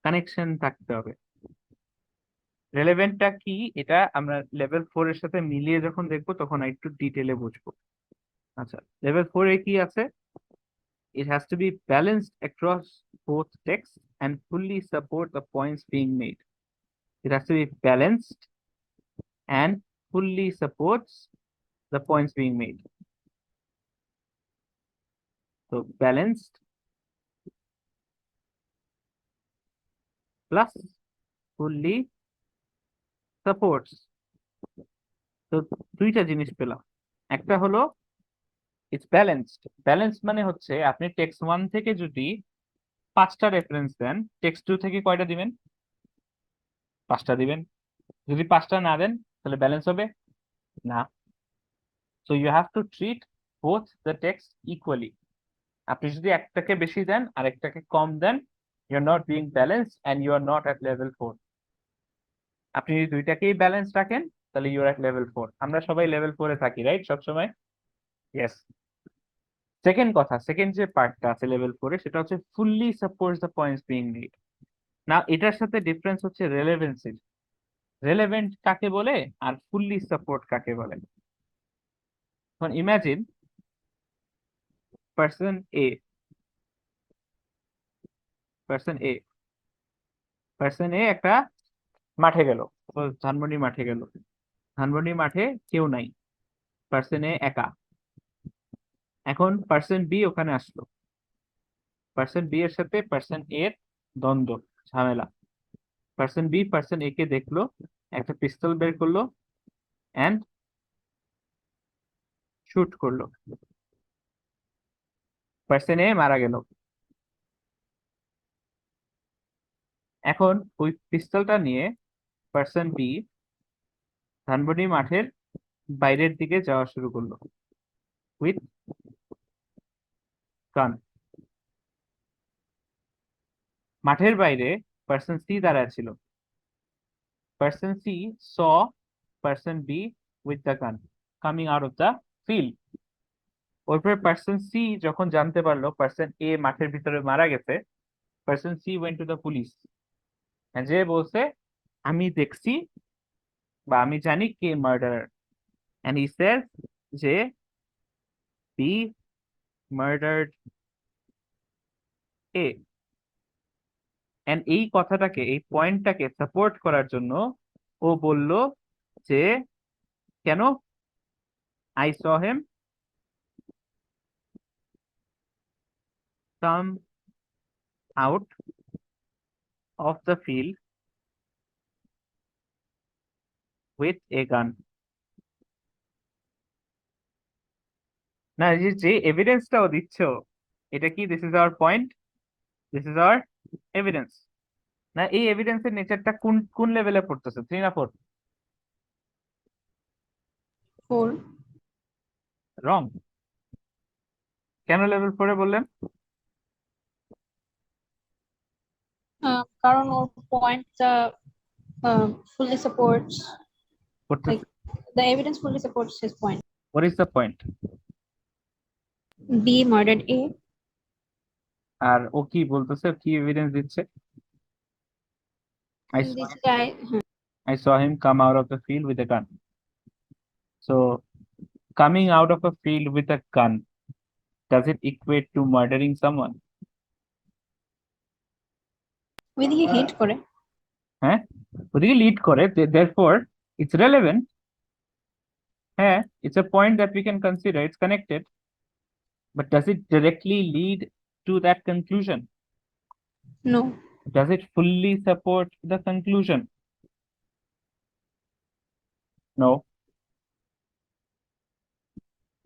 কানেকশন থাকতে হবে। রেলেভেন্টটা কি এটা আমরা লেভেল 4 এর সাথে মিলিয়ে যখন দেখবো তখন একটু ডিটেইলে বুঝবো। আচ্ছা, লেভেল 4 এ কি আছে? It has to be balanced across both texts and fully support the points being made. It has to be balanced and fully supports the points being made. So balanced plus fully supports. তো দুইটা জিনিস পেলাম। একটা হলো ইটস ব্যালেন্সড। ব্যালেন্স মানে হচ্ছে আপনি টেক্সট 1 থেকে যদি 5টা রেফারেন্স দেন, টেক্সট 2 থেকে কয়টা দিবেন? 5টা দিবেন। যদি 5টা না দেন তাহলে ব্যালেন্স হবে না। So you have to treat both the text equally. আপনি যদি একটাকে বেশি দেন আর একটাকে কম দেন, you are not being balanced and you are not at level 4। আপনি যদি দুইটাকেই ব্যালেন্স রাখেন তাহলে ইউ আর এট লেভেল 4। আমরা সবাই লেভেল 4 এ থাকি, রাইট? সবসময়। ইয়েস। সেকেন্ড কথা, সেকেন্ড যে পার্টটা আছে লেভেল 4 এ সেটা হচ্ছে fully supports the points being made. না, এটার সাথে ডিফারেন্স হচ্ছে রেলেভেন্সির। রেলেভেন্ট কাকে বলে আর ফুললি সাপোর্ট কাকে বলে? এখন imagine person A, person A person A একটা মাঠে গেল, ধানমন্ডি মাঠে গেল। ধানমন্ডি মাঠে কেউ নাই, পার্সন এ একা। এখন পার্সন বি ওখানে আসলো, পার্সন বি এর সাথে পার্সন এর দ্বন্দ্ব, ঝামেলা। পার্সন বি পার্সন এ কে দেখলো, একটা পিস্তল বের করলো এন্ড শুট করলো। পার্সন এ মারা গেল। এখন ওই পিস্তলটা নিয়ে পার্সন বি ধানমন্ডি মাঠের বাইরের দিকে যাওয়া শুরু করলো উইথ গান। মাঠের বাইরে পার্সন সি দাঁড়ায় ছিল। Person C saw person B with the gun coming out of the field. ওরপরে পার্সন সি যখন জানতে পারলো পার্সন এ মাঠের ভিতরে মারা গেছে, person C went to the police, যে বলছে আমি দেখছি বা আমি জানি কে মার্ডারার, এন্ড হি সেজ যে বি মার্ডার্ড এ। এন্ড এই কথাটাকে, এই পয়েন্টটাকে সাপোর্ট করার জন্য ও বলল যে কেন, I saw him come out of the field with a gun. না, এই যে এভিডেন্সটাও দিচ্ছ, এটা কি this is our point, this is our evidence. না, এই এভিডেন্সের নেচারটা কোন কোন লেভেলে পড়তেছে, 3 না 4? 4. রং। কেন লেভেল 4-এ বললেন? কারণ ওর পয়েন্টটা fully supports, পড়তেছে। like the evidence fully supports his point. What is the point? B murdered A. আর ও কি বলতেছে, কি এভিডেন্স দিচ্ছে? This guy, I saw him come out of the field with a gun. So, coming out of a field with a gun, does it equate to murdering someone? ওইদিকে হিট করে। হ্যাঁ, ওদিকে লিড করে, therefore it's relevant. হ্যাঁ, it's a point that we can consider, it's connected, but does it directly lead to that conclusion? No. Does it fully support the conclusion? No.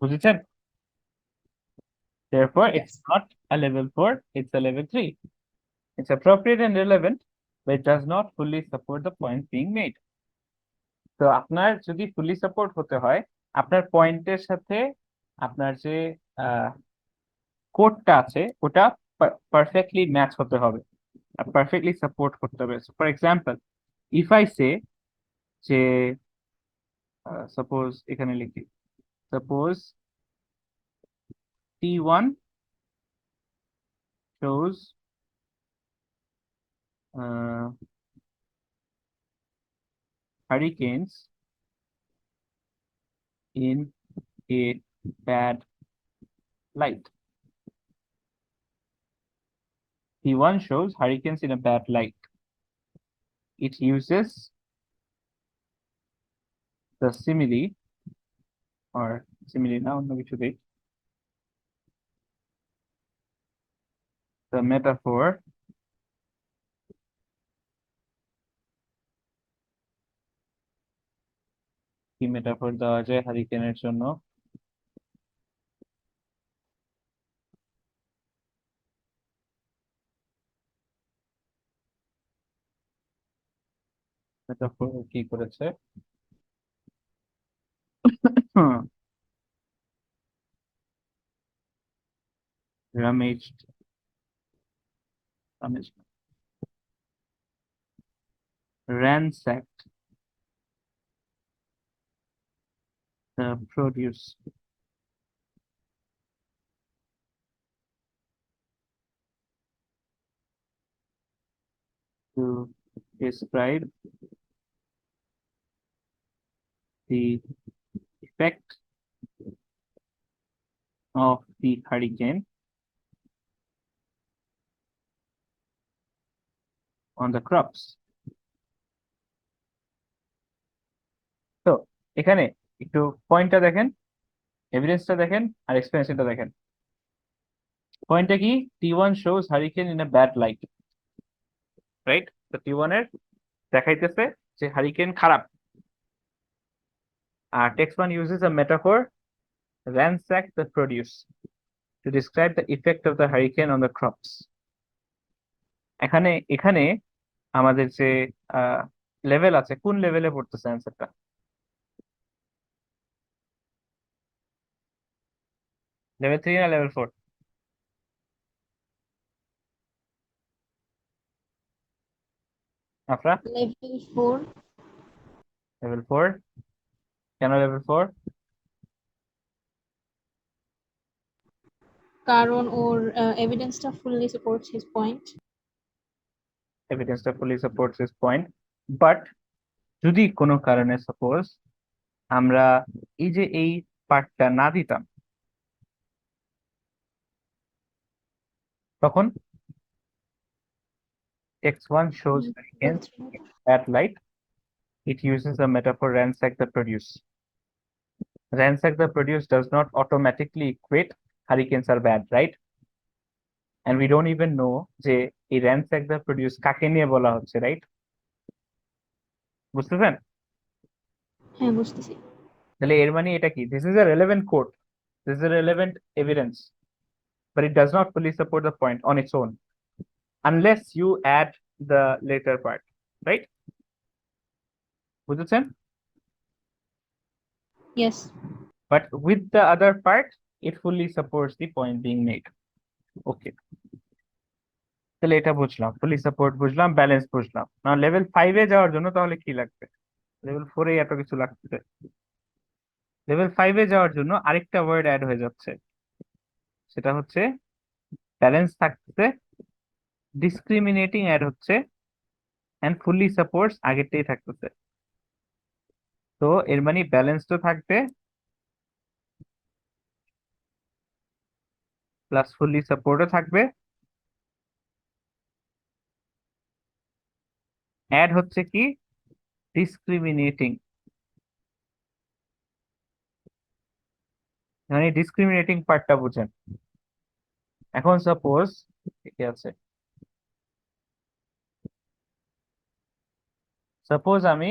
বুঝেছেন? Therefore, it's not a level 4, it's a level 3. It's appropriate and relevant, but it does not fully support the point being made. তো আপনার যদি ফুলি সাপোর্ট হতে হয়, আপনার পয়েন্টের সাথে আপনার যে কোডটা আছে ওটা পারফেক্টলি ম্যাচ হতে হবে, পারফেক্টলি সাপোর্ট করতে হবে। For example, if I say যে সাপোজ এখানে লিখি, suppose T1 shows hurricanes in a bad light. T1 shows hurricanes in a bad light. It uses the simile, or simile না অন্য কিছু দিই, the metaphor কি মেটাফর দেওয়া যায় হারিকেনের জন্য? মেটাফর কি করেছে? rummaged rummaged ransacked the produce to describe the effect of the hurricane on the crops. তো এখানে একটু পয়েন্টটা দেখেন, এভিডেন্সটা দেখেন, আর এক্সপ্লেনেশনটা দেখেন। পয়েন্টটা কি? T1 shows hurricane in a bad light, right? তো T1 এর দেখাইতেছে যে হারিকেন খারাপ, আর text 1 uses a metaphor, ransack the produce, to describe the effect of the hurricane on the crops. এখানে এখানে আমাদের যে লেভেল আছে, কোন লেভেলে পড়তেছে অ্যান্সারটা? লেভেল 3 না লেভেল 4? আফরা? level 4. লেভেল 4। কেন লেভেল 4? কারণ ওর এভিডেন্সটা ফুললি সাপোর্টস হিজ পয়েন্ট। এভিডেন্সটা fully supports his point, but যদি কোনো কারণে সাপোজ আমরা এই যে এই পার্টটা না দিতাম, তখন x1 shows against bad light. It uses a metaphor ransack the produce. Ransack the produce does not automatically equate hurricanes are bad, right? And we don't even know যে এই ransack the produce কাকে নিয়ে বলা হচ্ছে, right? বুঝতেছেন? হ্যাঁ বুঝতেছি। তাহলে এর মানে এটা কি? This is a relevant quote. This is a relevant evidence, but it does not fully support the point on its own unless you add the later part, right? বুঝেছেন? Yes. But with the other part, it fully supports the point being made. Okay. তাহলে এটা বুঝলাম, ফুলি সাপোর্ট বুঝলাম, ব্যালেন্স বুঝলাম। না লেভেল 5 এ যাওয়ার জন্য তাহলে কি লাগবে? লেভেল 4 এ এত কিছু লাগছে। লেভেল 5 এ যাওয়ার জন্য আরেকটা ওয়ার্ড অ্যাড হয়ে যাচ্ছে, সেটা হচ্ছে ব্যালেন্স থাকছে, ডিসক্রিমিনেটিং অ্যাড হচ্ছে, এন্ড ফুললি সাপোর্টস আগেরটাই থাকতেছে। তো এর মানে ব্যালেন্স তো থাকবে প্লাস ফুললি সাপোর্টও থাকবে, অ্যাড হচ্ছে কি ডিসক্রিমিনেটিং। মানে ডিসক্রিমিনেটিং পার্টটা বুঝেন। এখন সাপোজ কি আছে, সাপোজ আমি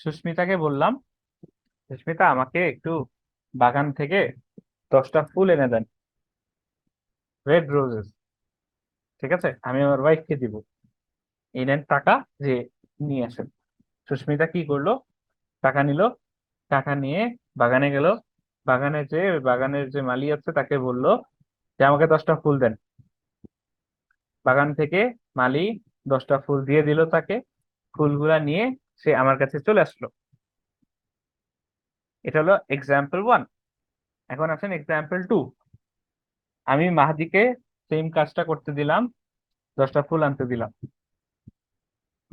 সুস্মিতাকে বললাম, সুস্মিতা আমাকে একটু বাগান থেকে 10টা ফুল এনে দেন, রেড রোজেস। ঠিক আছে, আমি আমার ওয়াইফকে দিব, এই নেন টাকা, যে নিয়ে আসেন। সুস্মিতা কি করলো? টাকা নিল, টাকা নিয়ে বাগানে গেল, বাগানে যে বাগানের যে মালি আছে তাকে বলল যে আমাকে 10টা ফুল দেন। বাগান থেকে মালি 10টা ফুল দিয়ে দিল তাকে, ফুলগুলা নিয়ে সে আমার কাছে চলে আসলো। এটা হলো এক্সাম্পল 1। এখন আসেন এক্সাম্পল 2। আমি মাহাদিকে সেম কাজটা করতে দিলাম, 10টা ফুল আনতে দিলাম।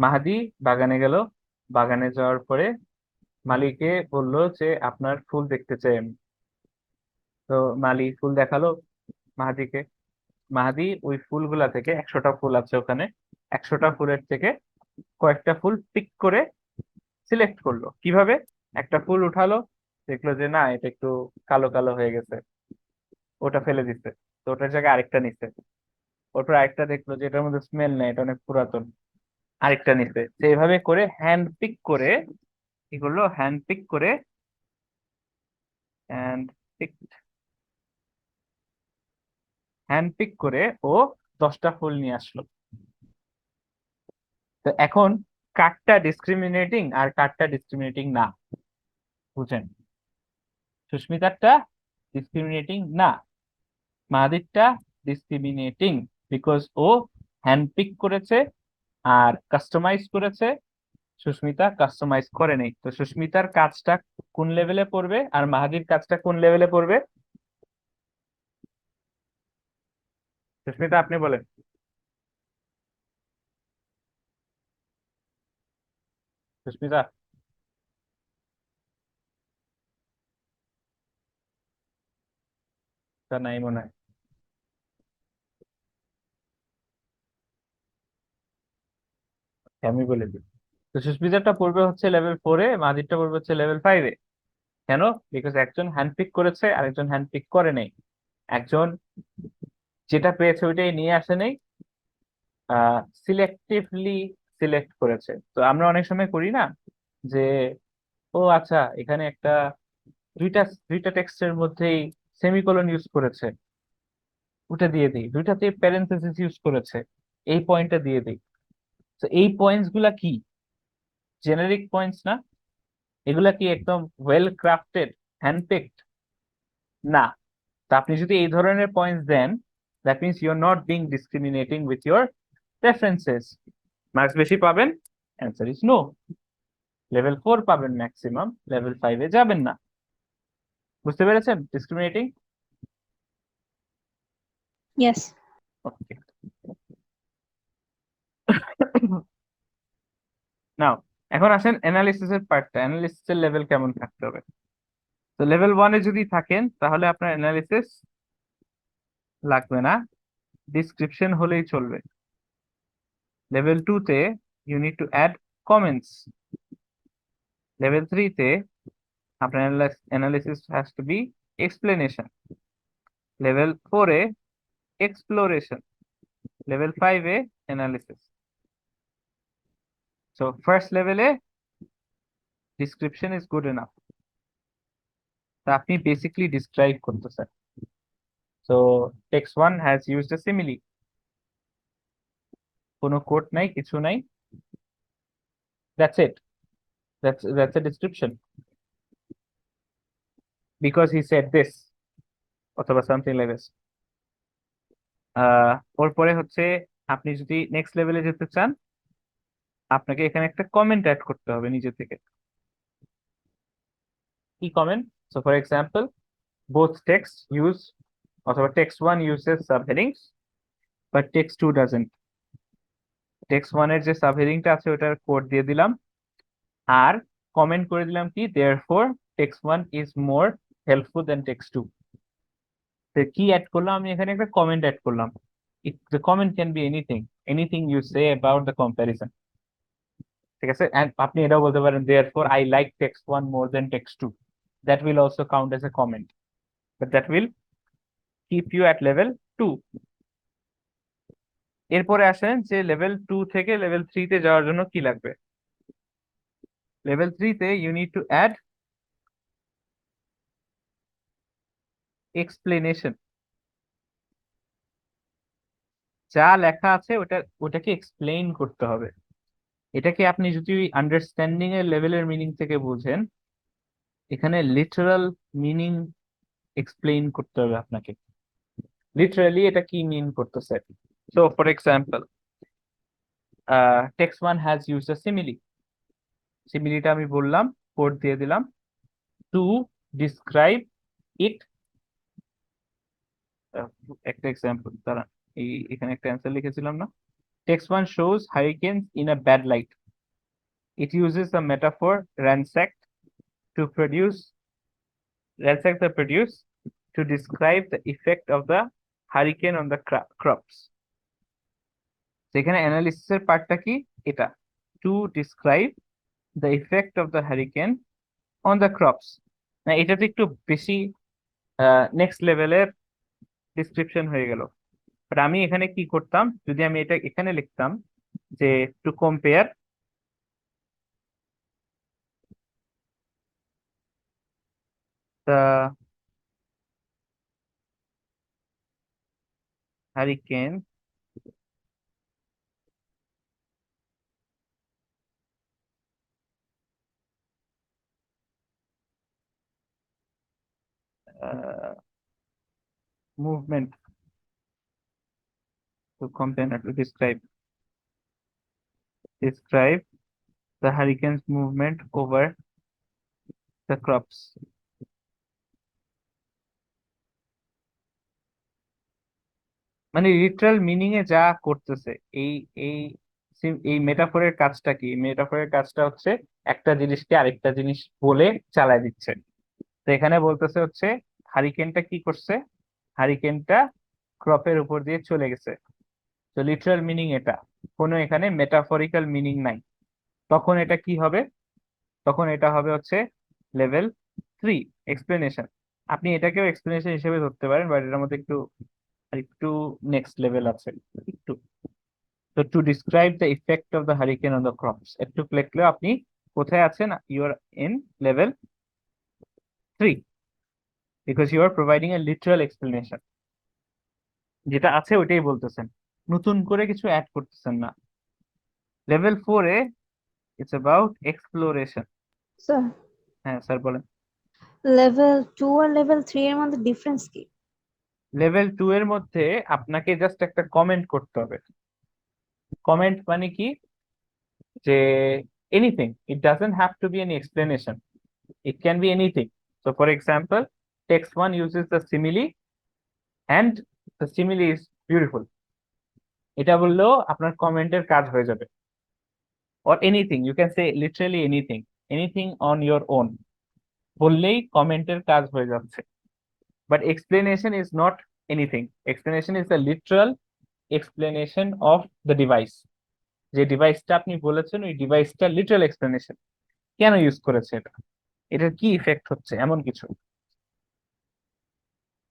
মাহাদি বাগানে গেল, বাগানে যাওয়ার পরে মালিকে বলল যে আপনার ফুল দেখতে চাই আমি। তো মালি ফুল দেখালো মাহাদিকে। মাহাদি ওই ফুলগুলা থেকে 100টা ফুল আছে ওখানে, 100টা ফুলের থেকে কয়েকটা ফুল পিক করে সিলেক্ট করলো। কিভাবে? একটা ফুল উঠালো, দেখলো যে না এটা একটু কালো কালো হয়ে গেছে, ওটা ফেলে দিচ্ছে। তো ওটার জায়গায় আরেকটা নিচ্ছে। ওটার আরেকটা দেখলো যে এটার মধ্যে স্মেল নেই, এটা অনেক পুরাতন, আরেকটা নিচ্ছে। তো এইভাবে করে হ্যান্ড পিক করে কি করলো, হ্যান্ড পিক করে হ্যান্ড পিক হ্যান্ড পিক করে ও 10টা ফুল নিয়ে আসলো। তো এখন কাঠটা ডিসক্রিমিনেটিং আর কাঠটা ডিসক্রিমিনেটিং না, বুঝেন? সুস্মিতারটা ডিসক্রিমিনেটিং না, মাহাদিরটা ডিসক্রিমিনেটিং, বিকজ ও হ্যান্ড পিক করেছে আর কাস্টমাইজ করেছে, সুস্মিতা কাস্টমাইজ করে নেই। তো সুস্মিতার কাজটা কোন লেভেলে পড়বে আর মাহাদির কাজটা কোন লেভেলে পড়বে? সুস্মিতা আপনি বলেন। সুস্মিতা তা নাই মনে হয়। আমি বলে দিই। তো সুস্মিতারটা পড়বে হচ্ছে লেভেল 4 এ, মাহাদিরটা পড়বে হচ্ছে লেভেল 5 এ। কেন? বিকজ একজন হ্যান্ড পিক করেছে আর একজন হ্যান্ড পিক করে নেই। একজন যেটা পেয়েছে ওইটাই নিয়ে আসে নেই, সিলেক্টিভলি সিলেক্ট করেছে। তো আমরা অনেক সময় করি না যে ও আচ্ছা এখানে একটা দুইটা দুইটা টেক্সটের মধ্যেই সেমিকোলন ইউজ করেছে, ওটা দিয়ে দিই। দুইটাতে প্যারেন্থেসিস ইউজ করেছে, এই পয়েন্টটা দিয়ে দিই। তো এই পয়েন্টস গুলা কি জেনারিক পয়েন্টস না? এগুলা কি একদম ওয়েল ক্রাফটেড, হ্যান্ডপিকড? না। তো আপনি যদি এই ধরনের পয়েন্টস দেন, that means you are not being discriminating with your preferences. Marks বেশি পাবেন? Answer is no. লেভেল 4 পাবেন ম্যাক্সিমাম, লেভেল 5 এ যাবেন না। বুঝতে পেরেছেন ডিসক্রিমিনেটিং? Yes. Okay. নাও এখন আসেন অ্যানালিসিস এর পার্টটা, অ্যানালিসিস এর লেভেল কেমন থাকতে হবে। তো লেভেল 1 এ যদি থাকেন তাহলে আপনার অ্যানালিসিস লাগবে না, ডিসক্রিপশন হলেই চলবে। লেভেল 2 তে you need to add comments. Level 3 তে আপনার analysis has to be explanation. Level 4 এ এক্সপ্লোরেশন। লেভেল 5 এ অ্যানালিসিস। সো ফার্স্ট লেভেলে ডিসক্রিপশন ইজ গুড এনাফ। তা আপনি বেসিকলি ডিসক্রাইব করতেছেন। So text 1 has used a simile, কোনো কোট নাই, কিছু নাই, that's it, that's a description because he said this অথবা something like this. ওর পরে হচ্ছে আপনি যদি নেক্সট লেভেলে যেতে চান আপনাকে এখানে একটা কমেন্ট অ্যাড করতে হবে নিজে থেকে। কি comment? So for example both text use অথবা text 1 uses subheadings but text 2 doesn't. text 1 এর যে সাবহেডিংটা আছে ওটার কোড দিয়ে দিলাম আর কমেন্ট করে দিলাম কি therefore text 1 is more helpful than text 2. তো কি অ্যাড করলাম আমি এখানে একটা কমেন্ট অ্যাড করলাম। the comment can be anything you say about the comparison, ঠিক আছে। and আপনি এটাও বলতে পারেন therefore I like text 1 more than text 2. that will also count as a comment, but that will keep you at level 2. এরপরে আসেন যে লেভেল 2 থেকে লেভেল 3 তে যাওয়ার জন্য কি লাগবে। লেভেল 3 তে you need to add explanation. যা লেখা আছে ওটাকে এক্সপ্লেইন করতে হবে। এটাকে আপনি যদি আন্ডারস্ট্যান্ডিং এর লেভেলের মিনিং থেকে বুঝেন, এখানে লিটারাল মিনিং এক্সপ্লেইন করতে হবে আপনাকে, লিটারালি এটা কি মিন করতেছে। So for example text 1 has used a simile. সিমিলিটা আমি বললাম, কোড দিয়ে দিলাম টু ডিসক্রাইব ইট। একটা এক্সাম্পল দ্বারা এখানে একটা অ্যান্সার লিখেছিলাম না। Text 1 shows hurricanes in a bad light. It uses the metaphor ransack the produce to describe the effect of the hurricane on the crops. সেখানে অ্যানালিসিসের পার্টটা কি এটা, two describe the effect of the hurricane on the crops. না এটা তো একটু বেশি নেক্সট লেভেলের ডিসক্রিপশন হয়ে গেল। বাট আমি এখানে কি করতাম, যদি আমি এটা এখানে লিখতাম যে to compare the hurricane movement, to compare not to describe the hurricane's movement over the crops. মানে লিটারাল মিনিং এ যা করতেছে এই এই এই মেটাফোরের কাজটা কি, মেটাফোরের কাজটা হচ্ছে একটা জিনিসকে আরেকটা জিনিস বলে চালায় দিচ্ছে। তো এখানে বলতেছে হচ্ছে হারিকেনটা কি করছে, হারিকেনটা ক্রপের উপর দিয়ে চলে গেছে। তো লিটারাল মিনিং এটা, কোনো এখানে মেটাফরিক্যাল মিনিং নাই। তখন এটা কি হবে, তখন এটা হবে হচ্ছে লেভেল 3 এক্সপ্লেনেশন। আপনি এটাকেও এক্সপ্লেনেশন হিসেবে ধরতে পারেন, বাট এটার মধ্যে একটু নেক্সট লেভেল আছে একটু। তো to describe the effect of the hurricane on the crops, একটু লিখলেও আপনি কোথায় আছেন, you are in level 3 because you are providing a literal explanation. যেটা আছে ওইটাই বলতেছেন, নতুন করে কিছু অ্যাড করতেছেন না। Level 4 A it's about exploration. Sir, হ্যাঁ স্যার বলেন। লেভেল 2 আর লেভেল 3 এর মধ্যে ডিফারেন্স কি? লেভেল 2 এর মধ্যে আপনাকে জাস্ট একটা কমেন্ট করতে হবে। কমেন্ট মানে কি, যে anything, it doesn't have to B any explanation, it can be anything. So for example, text 1 uses the simile and The simile is beautiful. এটা বললেও আপনার কমেন্টের কাজ হয়ে যাবে। Or anything, you can say literally anything on your own. বললেই কমেন্টের কাজ হয়ে যাচ্ছে। But explanation is not anything. Explanation is the literal explanation of the device. যে ডিভাইসটা আপনি বলেছেন ওই ডিভাইসটা লিটারাল এক্সপ্লেনেশন, কেন ইউজ করেছে এটা, এটার কি ইফেক্ট হচ্ছে, এমন কিছু।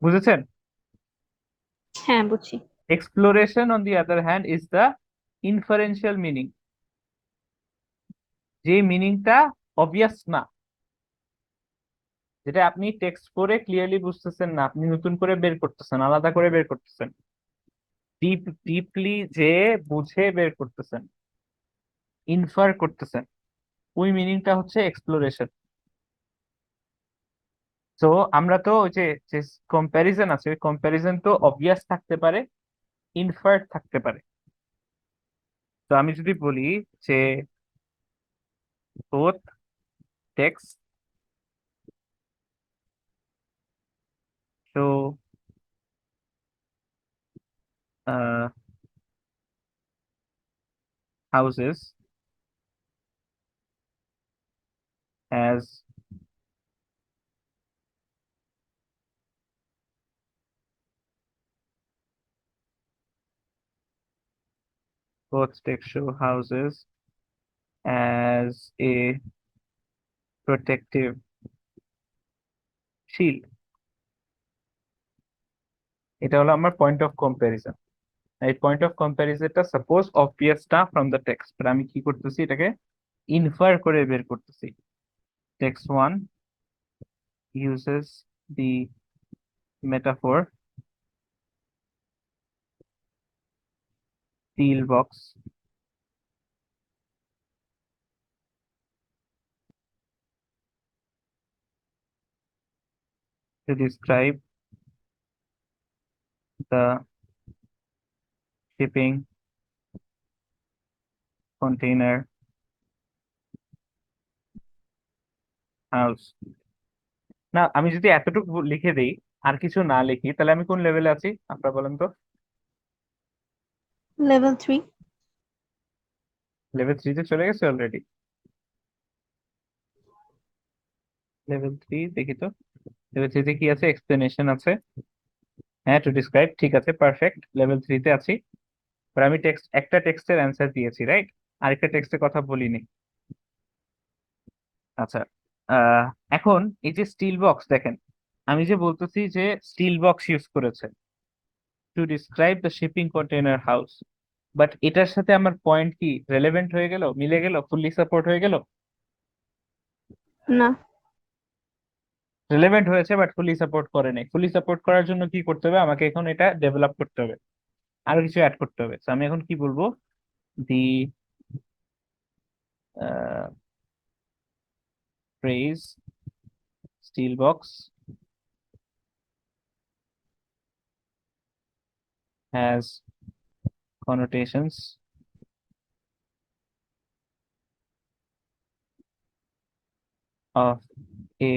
বুঝেছেন? হ্যাঁ বুঝছি। Exploration on the other hand is the inferential meaning, যে মিনিংটা অবভিয়াস না, যেটা আপনি টেক্সট পড়ে ক্লিয়ারলি বুঝতেছেন না, আপনি নতুন করে বের করতেছেন, আলাদা করে বের করতেছেন, ডিপলি যে বুঝে বের করতেছেন, ইনফার করতেছেন, ওই মিনিংটা হচ্ছে এক্সপ্লোরেশন। তো আমরা তো ওই যে কম্প্যারিজন আছে, ওই কম্প্যারিজন তো অবভিয়াস থাকতে পারে, ইনফার্ড থাকতে পারে। তো আমি যদি বলি যে both texts show houses as both texts show houses as a protective shield. এটা হলো আমার পয়েন্ট অফ কম্প্যারিজন। এই পয়েন্ট অফ কম্প্যারিজনটা সাপোজ অবভিয়াস না ফ্রম দ্য টেক্সট, বাট আমি কি করতেছি, এটাকে ইনফার করে বের করতেছি। Text 1 uses the metaphor steel box to describe the shipping container house. না, আমি যদি এতটুকু লিখে দিই আর কিছু না লিখি, তাহলে আমি কোন লেভেলে আছি আপনারা বলেন তো? লেভেল 3। লেভেল 3 তে চলে গেছে অলরেডি। লেভেল 3 দেখি তো, লেভেল 3 তে কি আছে? এক্সপ্লেনেশন আছে, হ্যাঁ, টু ডিসক্রাইব, ঠিক আছে, পারফেক্ট, লেভেল 3 তে আছি। আর আমি একটা টেক্সটের অ্যান্সার দিয়েছি, রাইট? আরেকটা টেক্সটের কথা বলিনি। আচ্ছা, আহ এখন এই যে স্টিল বক্স দেখেন, আমি যে বলতেছি যে স্টিল বক্স ইউজ করেছে two describe the shipping container house, but এটার সাথে আমার পয়েন্ট কি রেলেভেন্ট হয়ে গেল, মিলে গেল, ফুললি সাপোর্ট হয়ে গেল? না। রেলেভেন্ট হয়েছে বাট ফুললি সাপোর্ট করে নাই। ফুললি সাপোর্ট করার জন্য কি করতে হবে? আমাকে এখন এটা ডেভেলপ করতে হবে, আরো কিছু অ্যাড করতে হবে। আমি এখন কি বলবো? দি phrase steel box has connotations of a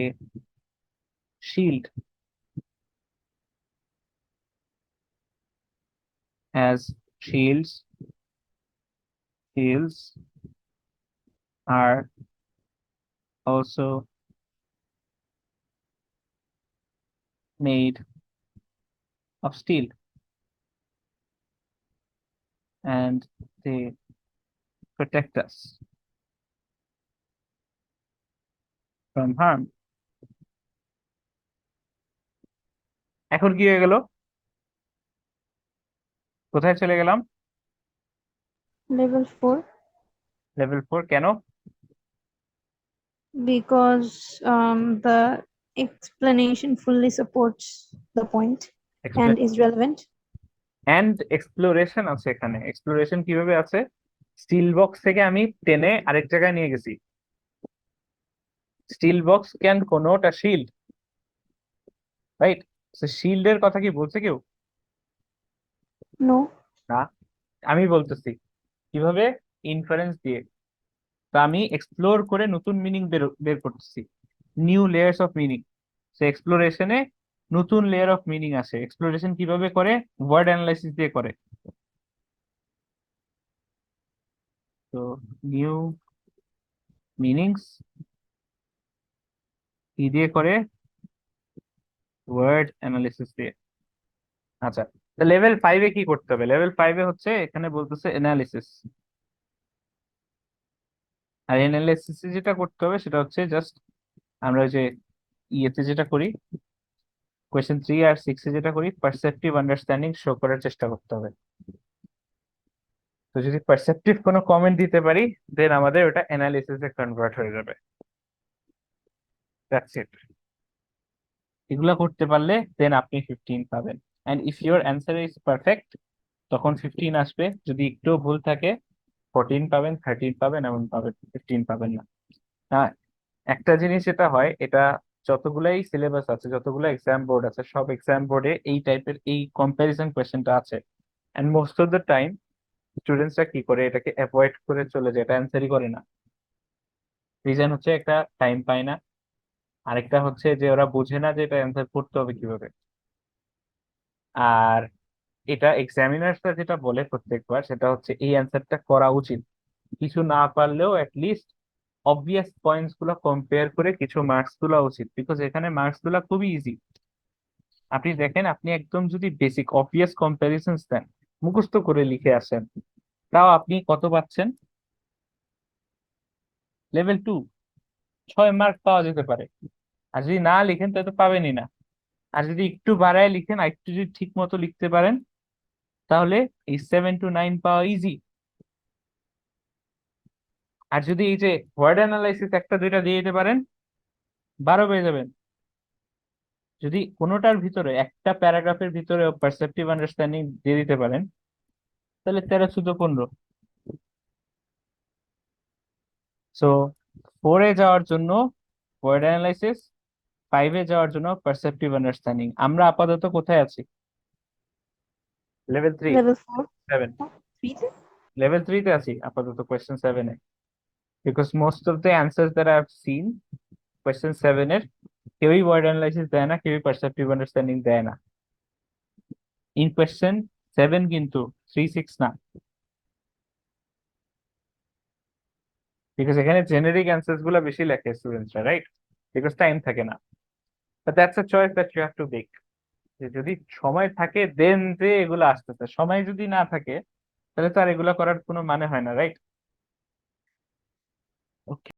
shield, as shields are also made of steel and they protect us from harm. এখন কি হয়ে গেল? কোথায় চলে গেলাম? Level 4 level 4। কেন? because the explanation fully supports the point and is relevant. And exploration আছে এখানে। এক্সপ্লোরেশন কিভাবে আছে? স্টিল বক্স থেকে আমি টেনে আরেক জায়গায় নিয়ে গেছি। Steel box can connote a shield, right? শিল্ডের কথা কি বলছে কেউ? No. না, আমি বলতেছি। কিভাবে? ইনফারেন্স দিয়ে। তো আমি এক্সপ্লোর করে নতুন মিনিং বের করতেছি, নিউ লেয়ার্স অফ মিনিং। সে এক্সপ্লোরেশনে নতুন লেয়ার অফ মিনিং আসে। এক্সপ্লোরেশন কিভাবে করে? ওয়ার্ড অ্যানালাইসিস দিয়ে করে। তো নিউ মিনিংস কি দিয়ে করে? ওয়ার্ড অ্যানালিসিস দিয়ে। আচ্ছা, তো লেভেল 5-এ কি করতে হবে? লেভেল 5-এ হচ্ছে এখানে বলতেছে অ্যানালিসিস। আর অ্যানালিসিস যেটা করতে হবে সেটা হচ্ছে জাস্ট আমরা ওই যে ইয়েতে যেটা করি, কোয়েশ্চেন 3 আর 6-এ যেটা করি, পারসেপটিভ আন্ডারস্ট্যান্ডিং শো করার চেষ্টা করতে হবে। তো যদি পারসেপটিভ কোনো কমেন্ট দিতে পারি, দেন আমাদের ওটা অ্যানালিসিসে কনভার্ট হয়ে যাবে। That's it. এগুলা করতে পারলে দেন আপনি 15 পাবেন। And if your answer is perfect, তখন 15 আসবে। যদি একটু ভুল থাকে 14 পাবেন, 13 পাবেন, এমন পাবেন, 15 পাবেন না। হ্যাঁ, একটা জিনিস যেটা হয়, এটা যতগুলাই সিলেবাস আছে, যতগুলো এক্সাম বোর্ড আছে, সব এক্সাম বোর্ডে এই টাইপের এই কম্প্যারিজন কোয়েশ্চেনটা আছে। And most of the time স্টুডেন্টসরা কি করে, এটাকে অ্যাভয়েড করে চলে যায়, এটা অ্যান্সারই করে না। রিজন হচ্ছে একটা টাইম পায় না, আরেকটা হচ্ছে যে ওরা বোঝে না যে এটা অ্যান্সার করতে হবে কিভাবে। আর এটা এক্সামিনার্সরা যেটা বলে প্রত্যেকবার, সেটা হচ্ছে এই অ্যান্সারটা করা উচিত। কিছু না পারলেও অ্যাটলিস্ট অবভিয়াস পয়েন্টস গুলো কম্পেয়ার করে কিছু মার্কস তোলা উচিত, বিকজ এখানে মার্কস তোলা খুবই ইজি। আপনি দেখেন, আপনি একদম যদি বেসিক অবভিয়াস কম্পারিজনস দেন, মুখস্থ করে লিখে আসেন, তাও আপনি কত পাচ্ছেন? লেভেল 2, 6 মার্ক পাওয়া যেতে পারে। আর যদি না লিখেন তাহলে তো পাবেনই না। আর যদি একটু বাড়ায় লিখেন, আর একটু যদি ঠিক মতো লিখতে পারেন, তাহলে এই 7 to 9 পাওয়া ইজি। আর যদি এই যে ওয়ার্ড অ্যানালাইসিস একটা দুইটা দিয়ে দিতে পারেন, 12 পেয়ে যাবেন। যদি কোনোটার ভিতরে, একটা প্যারাগ্রাফের ভিতরে পারসেপটিভ আন্ডারস্ট্যান্ডিং দিয়ে দিতে পারেন, তাহলে 13, 14, 15। সো 4-এ যাওয়ার জন্য ওয়ার্ড অ্যানালাইসিস, 5-এ যাওয়ার জন্য পারসেপটিভ আন্ডারস্ট্যান্ডিং। আমরা আপাতত কোথায় আছি? Level 3, Level 4. 7। 3 তে? লেভেল 3-তে আছি আপাতত, কোয়েশ্চেন 7-এ। Because most of the answers that I have seen, question 7-এর কেউই ওয়ার্ড অ্যানালাইসিস দেয় না, কেউই পারসেপটিভ আন্ডারস্ট্যান্ডিং দেয় না। ইন কোয়েশ্চেন 7 কিন্তু 3, 6 না, বিকজ এখানে জেনেরিক অ্যান্সার্স গুলো বেশি লেখে স্টুডেন্টসরা, রাইট? বিকজ টাইম থাকে না। But that's a choice that you have to make. যে যদি সময় থাকে দেন যে এগুলো আসতেছে, সময় যদি না থাকে তাহলে তো আর এগুলো করার কোনো মানে হয় না, রাইট? ওকে।